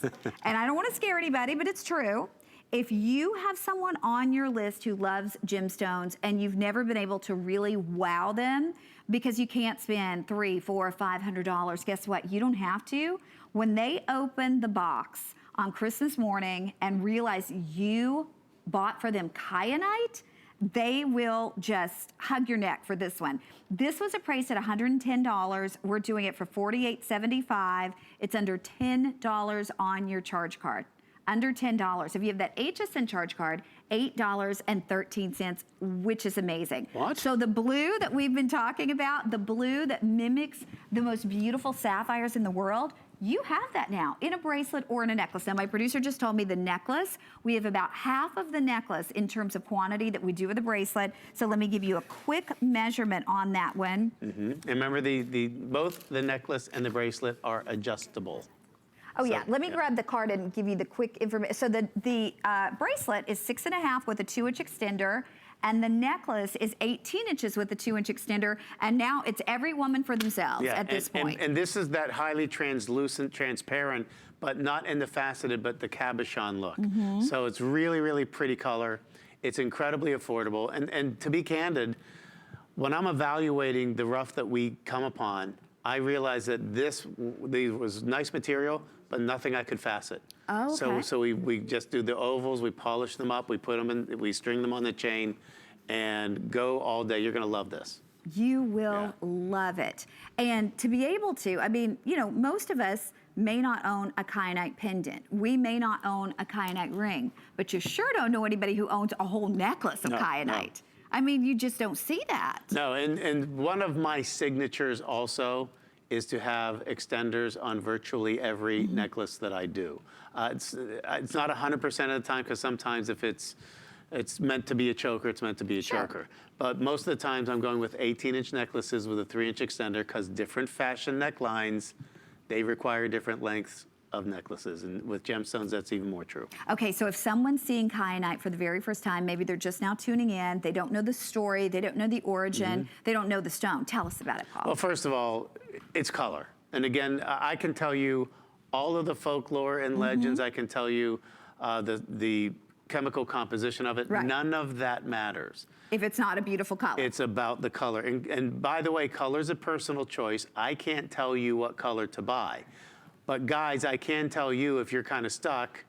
And I don't wanna scare anybody, but it's true. If you have someone on your list who loves gemstones and you've never been able to really wow them because you can't spend $300, $400, $500, guess what? You don't have to. When they open the box on Christmas morning and realize you bought for them kyanite, they will just hug your neck for this one. This was appraised at $110. We're doing it for $48.75. It's under $10 on your charge card. Under $10. If you have that HSN charge card, $8.13, which is amazing. What? So the blue that we've been talking about, the blue that mimics the most beautiful sapphires in the world, you have that now in a bracelet or in a necklace. Now, my producer just told me the necklace, we have about half of the necklace in terms of quantity that we do with the bracelet. So let me give you a quick measurement on that one. And remember, both the necklace and the bracelet are adjustable. Oh yeah, let me grab the card and give you the quick information. So the bracelet is 6.5 with a 2-inch extender, and the necklace is 18 inches with a 2-inch extender, and now it's every woman for themselves at this point. And this is that highly translucent, transparent, but not in the faceted, but the cabochon look. So it's really, really pretty color. It's incredibly affordable. And to be candid, when I'm evaluating the rough that we come upon, I realized that this was nice material, but nothing I could facet. Oh, okay. So we just do the ovals, we polish them up, we put them in, we string them on the chain, and go all day. You're gonna love this. You will love it. And to be able to, I mean, you know, most of us may not own a kyanite pendant. We may not own a kyanite ring, but you sure don't know anybody who owns a whole necklace of kyanite. No. I mean, you just don't see that. No, and one of my signatures also is to have extenders on virtually every necklace that I do. It's not 100% of the time, because sometimes if it's meant to be a choker, it's meant to be a choker. But most of the times I'm going with 18-inch necklaces with a 3-inch extender, because different fashion necklines, they require different lengths of necklaces, and with gemstones, that's even more true. Okay, so if someone's seeing kyanite for the very first time, maybe they're just now tuning in, they don't know the story, they don't know the origin, they don't know the stone. Tell us about it, Paul. Well, first of all, it's color. And again, I can tell you all of the folklore and legends. I can tell you the chemical composition of it. Right. None of that matters. If it's not a beautiful color. It's about the color. And by the way, color's a personal choice. I can't tell you what color to buy. But guys, I can tell you, if you're kind of stuck,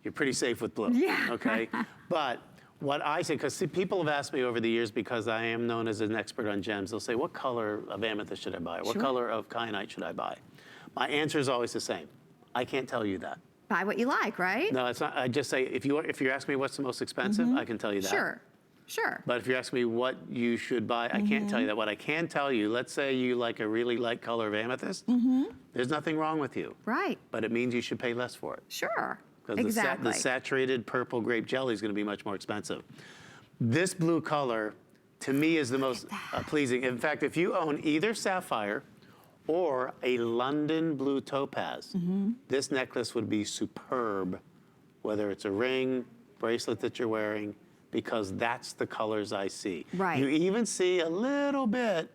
you're pretty safe with blue. Yeah. Okay? But what I say, because people have asked me over the years, because I am known as an expert on gems, they'll say, what color of amethyst should I buy? What color of kyanite should I buy? My answer is always the same. I can't tell you that. Buy what you like, right? No, it's not. I just say, if you're asking me what's the most expensive, I can tell you that. Sure. Sure. But if you're asking me what you should buy, I can't tell you that. What I can tell you, let's say you like a really light color of amethyst, there's nothing wrong with you. Right. But it means you should pay less for it. Sure. Because the saturated purple grape jelly is going to be much more expensive. This blue color to me is the most pleasing. In fact, if you own either sapphire or a London blue topaz, this necklace would be superb, whether it's a ring, bracelet that you're wearing, because that's the colors I see. Right. You even see a little bit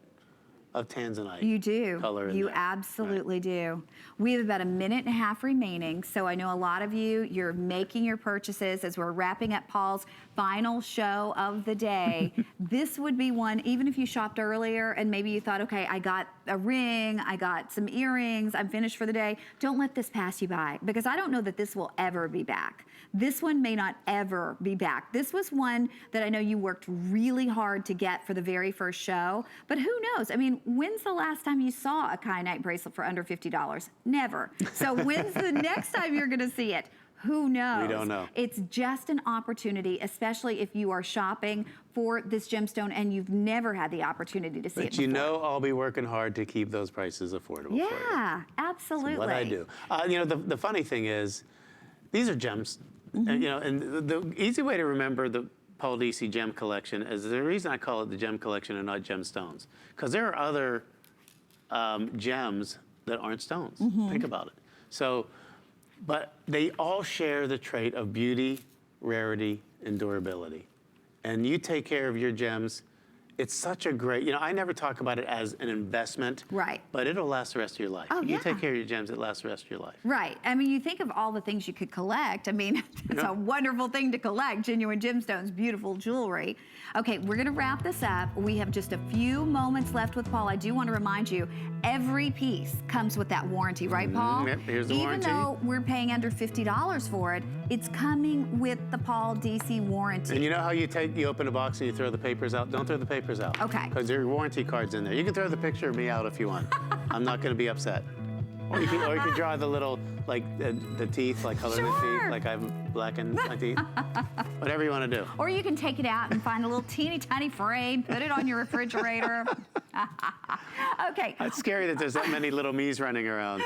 of tanzanite. You do. Color in You there. absolutely do. We have about a minute and a half remaining, so I know a lot of you're making your purchases as we're wrapping up Paul's final show of the day. This would be one, even if you shopped earlier and maybe you thought, okay, I got a ring, I got some earrings, I'm finished for the day. Don't let this pass you by, because I don't know that this will ever be back. This one may not ever be back. This was one that I know you worked really hard to get for the very first show, but who knows? I mean, when's the last time you saw a Kyanite bracelet for under $50? Never. So when's the next time you're gonna see it? Who knows? We don't know. It's just an opportunity, especially if you are shopping for this gemstone and you've never had the opportunity to see it But before. you know I'll be working hard to keep those prices affordable for you. Yeah, absolutely. What I do. You know, the funny thing is, these are gems. You know, and the easy way to remember the Paul Deasy gem collection is the reason I call it the gem collection and not gemstones, because there are other gems that aren't stones. Think about it. So, but they all share the trait of beauty, rarity, and durability. And you take care of your gems. It's such a great, you know, I never talk about it as an investment. Right. But it'll last the rest of your life. Oh, You yeah. take care of your gems, it lasts the rest of your life. Right. I mean, you think of all the things you could collect. I mean, it's a wonderful thing to collect, genuine gemstones, beautiful jewelry. Okay, we're gonna wrap this up. We have just a few moments left with Paul. I do want to remind you, every piece comes with that warranty, right, Paul? Yep, here's the Even warranty. though we're paying under $50 for it, it's coming with the Paul Deasy warranty. And you know how you open a box and you throw the papers out? Don't throw the papers out. Okay. Because there are warranty cards in there. You can throw the picture of me out if you want. I'm not going to be upset. Or you can draw the little, like, the teeth, like color the Sure. teeth, like I've blackened my teeth. Whatever you want to do. Or you can take it out and find a little teeny tiny frame, put it on your refrigerator. Okay. It's scary that there's that many little me's running around.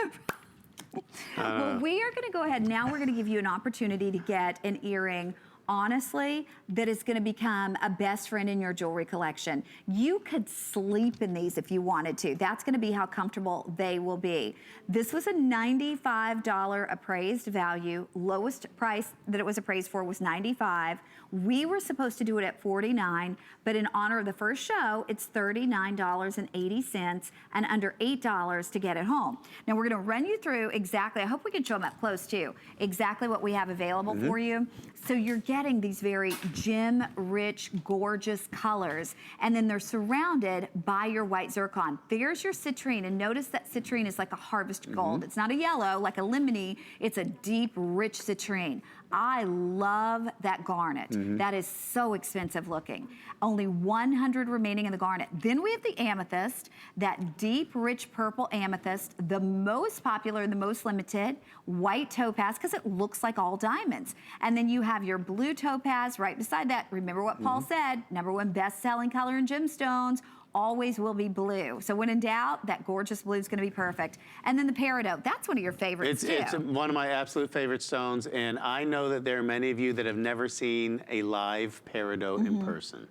Well, we are going to go ahead. Now we're going to give you an opportunity to get an earring, honestly, that is going to become a best friend in your jewelry collection. You could sleep in these if you wanted to. That's going to be how comfortable they will be. This was a $95 appraised value. Lowest price that it was appraised for was $95. We were supposed to do it at $49, but in honor of the first show, it's $39.80 and under $8 to get it home. Now we're going to run you through exactly, I hope we can show them up close too, exactly what we have available for you. So you're getting these very gem-rich, gorgeous colors, and then they're surrounded by your white zircon. There's your citrine, and notice that citrine is like a harvest gold. It's not a yellow like a lemony, it's a deep, rich citrine. I love that garnet. That is so expensive looking. Only 100 remaining in the garnet. Then we have the amethyst, that deep, rich purple amethyst, the most popular and the most limited, white topaz, because it looks like all diamonds. And then you have your blue topaz right beside that. Remember what Paul said, #1 best-selling color in gemstones, always will be blue. So when in doubt, that gorgeous blue is going to be perfect. And then the peridot, that's one of your favorites too. It's one of my absolute favorite stones, and I know that there are many of you that have never seen a live peridot in person.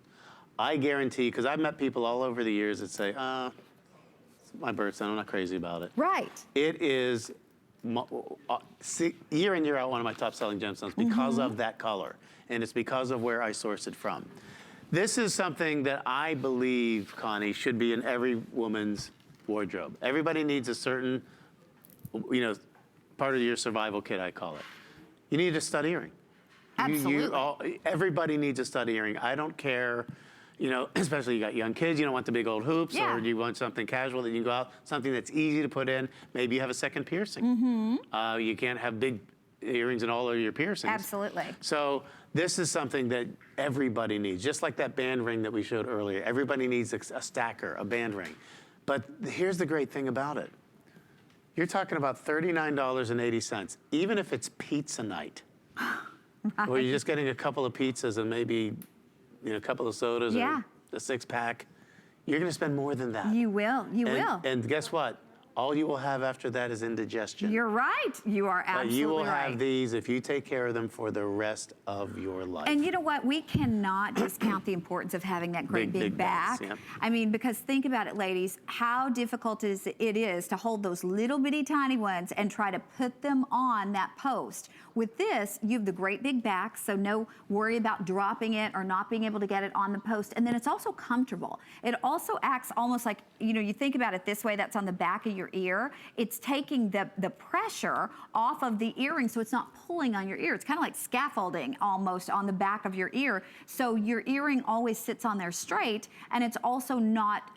I guarantee, because I've met people all over the years that say, it's my birthstone, I'm not crazy about it. Right. It is year in, year out, one of my top selling gemstones because of that color, and it's because of where I source it from. This is something that I believe, Connie, should be in every woman's wardrobe. Everybody needs a certain, part of your survival kit, I call it. You need a stud earring. Absolutely. Everybody needs a stud earring. I don't care, especially you got young kids, you don't want the big old hoops, Yeah. or you want something casual that you can go out, something that's easy to put in. Maybe you have a second piercing. You can't have big earrings in all of your piercings. Absolutely. So this is something that everybody needs, just like that band ring that we showed earlier. Everybody needs a stacker, a band ring. But here's the great thing about it. You're talking about $39.80, even if it's pizza night. Right. Or you're just getting a couple of pizzas and maybe a couple of sodas Yeah. or a 6-pack. You're going to spend more than that. You will. You will. And guess what? All you will have after that is indigestion. You're right. You are absolutely right. You will have these if you take care of them for the rest of your life. And you know what? We cannot discount the importance of having that great big back. Bags, yeah. I mean, because think about it, ladies, how difficult it is to hold those little bitty tiny ones and try to put them on that post. With this, you have the great big back, so no worry about dropping it or not being able to get it on the post. And then it's also comfortable. It also acts almost like, you know, you think about it this way, that's on the back of your ear. It's taking the pressure off of the earring so it's not pulling on your ear. It's kind of like scaffolding almost on the back of your ear. So your earring always sits on there straight, and it's also not,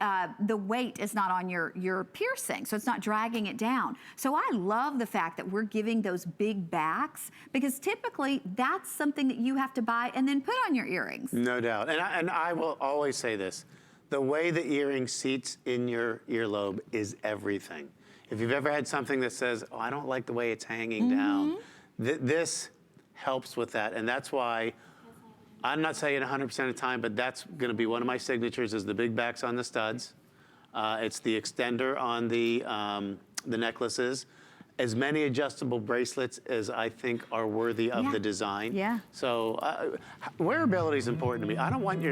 the weight is not on your piercing, so it's not dragging it down. So I love the fact that we're giving those big backs, because typically that's something that you have to buy and then put on your earrings. No doubt. And I will always say this. The way the earring seats in your earlobe is everything. If you've ever had something that says, oh, I don't like the way it's hanging down, this helps with that. And that's why I'm not saying 100% of the time, but that's going to be one of my signatures is the big backs on the studs. It's the extender on the necklaces. As many adjustable bracelets as I think are worthy of the design. Yeah. So wearability is important to me. I don't want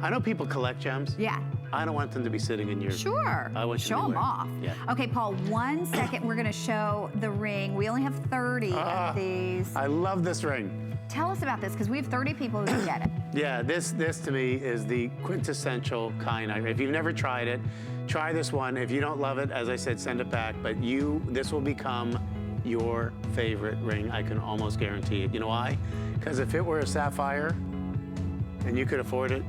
I know people collect gems. Yeah. I don't want them to be sitting in your. Sure. I want you to show them wear. off. Yeah. Okay, Paul, 1 second. We're going to show the ring. We only have 30 of these. I love this ring. Tell us about this, because we have 30 people who can get it. Yeah, this to me is the quintessential Kyanite. If you've never tried it, try this one. If you don't love it, as I said, send it back. But this will become your favorite ring. I can almost guarantee it. You know why? Because if it were a sapphire and you could afford it,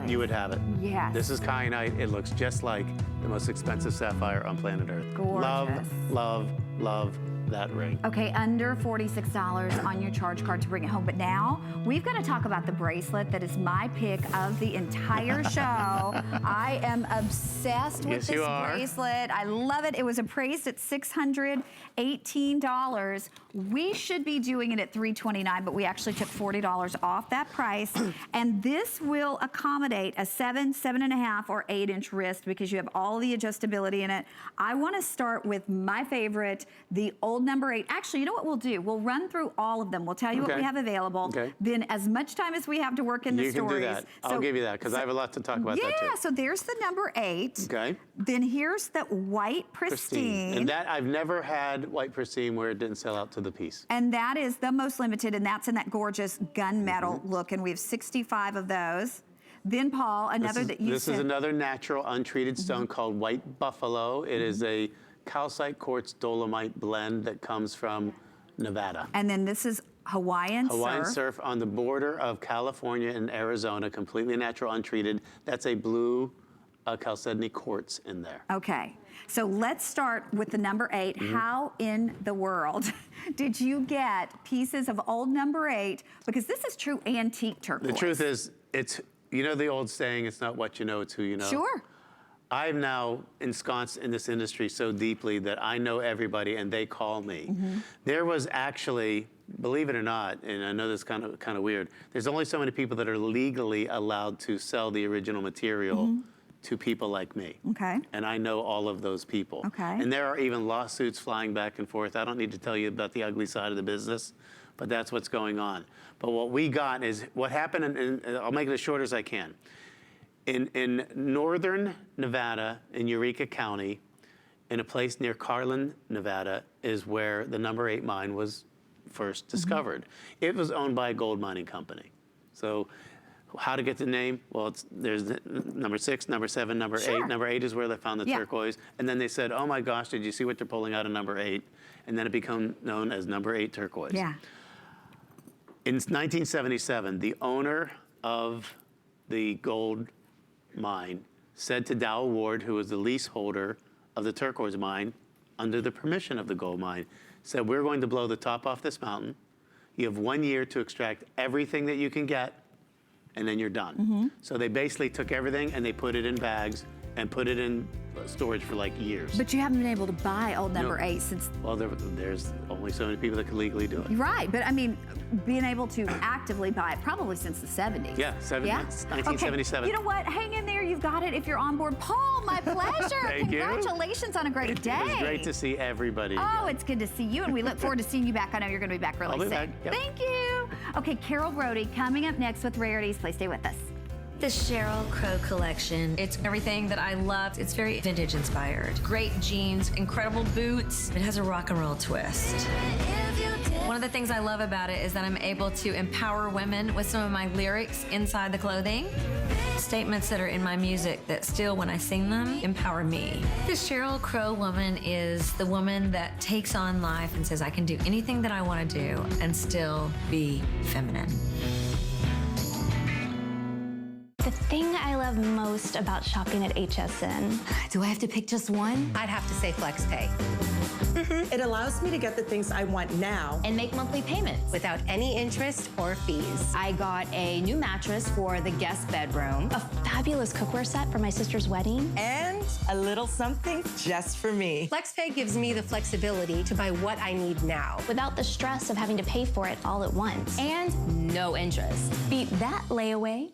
you would have it. Yes. This is Kyanite. It looks just like the most expensive sapphire on planet Earth. Gorgeous. Love, love, love that ring. Okay, under $46 on your charge card to bring it home. But now we've got to talk about the bracelet that is my pick of the entire show. I am obsessed with this bracelet. I love it. It was appraised at $618. We should be doing it at $329, but we actually took $40 off that price. And this will accommodate a 7, 7.5, or 8-inch wrist because you have all the adjustability in it. I want to start with my favorite, the old number 8. Actually, you know what we'll do? We'll run through all of them. We'll tell you what we have available. Then as much time as we have to work in the stories. You can do that. I'll give you that because I have a lot to talk about that too. Yeah, so there's the number 8. Okay. Then here's the white pristine. And that, I've never had white pristine where it didn't sell out to the piece. And that is the most limited, and that's in that gorgeous gunmetal look, and we have 65 of those. Then, Paul, another that you said. This is another natural untreated stone called white buffalo. It is a calcite quartz dolomite blend that comes from Nevada. And then this is Hawaiian surf on the border of California and Arizona, completely natural, untreated. That's a blue chalcedony quartz in there. Okay, so let's start with the number 8. How in the world did you get pieces of old number 8? Because this is true antique turquoise. The truth is, it's, you know the old saying, it's not what you know, it's who you know. Sure. I'm now ensconced in this industry so deeply that I know everybody and they call me. There was actually, believe it or not, and I know this is kind of weird, there's only so many people that are legally allowed to sell the original material to people like me. Okay. And I know all of those people. Okay. And there are even lawsuits flying back and forth. I don't need to tell you about the ugly side of the business, but that's what's going on. But what we got is, what happened, and I'll make it as short as I can. In northern Nevada, in Eureka County, in a place near Carlin, Nevada, is where the number 8 mine was first discovered. It was owned by a gold mining company. So how to get the name? Well, there's number 6, number 7, number 8. Number 8 is where they found the turquoise. And then they said, oh my gosh, did you see what they're pulling out of number 8? And then it became known as number 8 turquoise. Yeah. In 1977, the owner of the gold mine said to Dow Ward, who was the leaseholder of the turquoise mine, under the permission of the gold mine, said, we're going to blow the top off this mountain. You have 1 year to extract everything that you can get, and then you're done. So they basically took everything and they put it in bags and put it in storage for like years. But you haven't been able to buy old number No. 8 since. Well, there's only so many people that can legally do it. Right, but I mean, being able to actively buy it probably since the 70s. Yeah, 1977. Okay. You know what? Hang in there. You've got it if you're on board. Paul, my pleasure. Thank you. Congratulations on a great day. It was great to see everybody. Oh, again. it's good to see you, and we look forward to seeing you back. I know you're going to be back really I'll be soon. back, yep. Thank you. Okay, Carol Brody coming up next with Rarities. Please stay with us. The Sheryl Crow collection. It's everything that I love. It's very vintage inspired. Great jeans, incredible boots. It has a rock and roll twist. One of the things I love about it is that I'm able to empower women with some of my lyrics inside the clothing. Statements that are in my music that still, when I sing them, empower me. The Sheryl Crow woman is the woman that takes on life and says, I can do anything that I want to do and still be feminine. The thing I love most about shopping at HSN. Do I have to pick just one? I'd have to say FlexPay. It allows me to get the things I want now And make monthly payments. Without any interest or fees. I got a new mattress for the guest bedroom. A fabulous cookware set for my sister's wedding. and a little something just for me. FlexPay gives me the flexibility to buy what I need now. Without the stress of having to pay for it all at once. And no interest. Beat that layaway.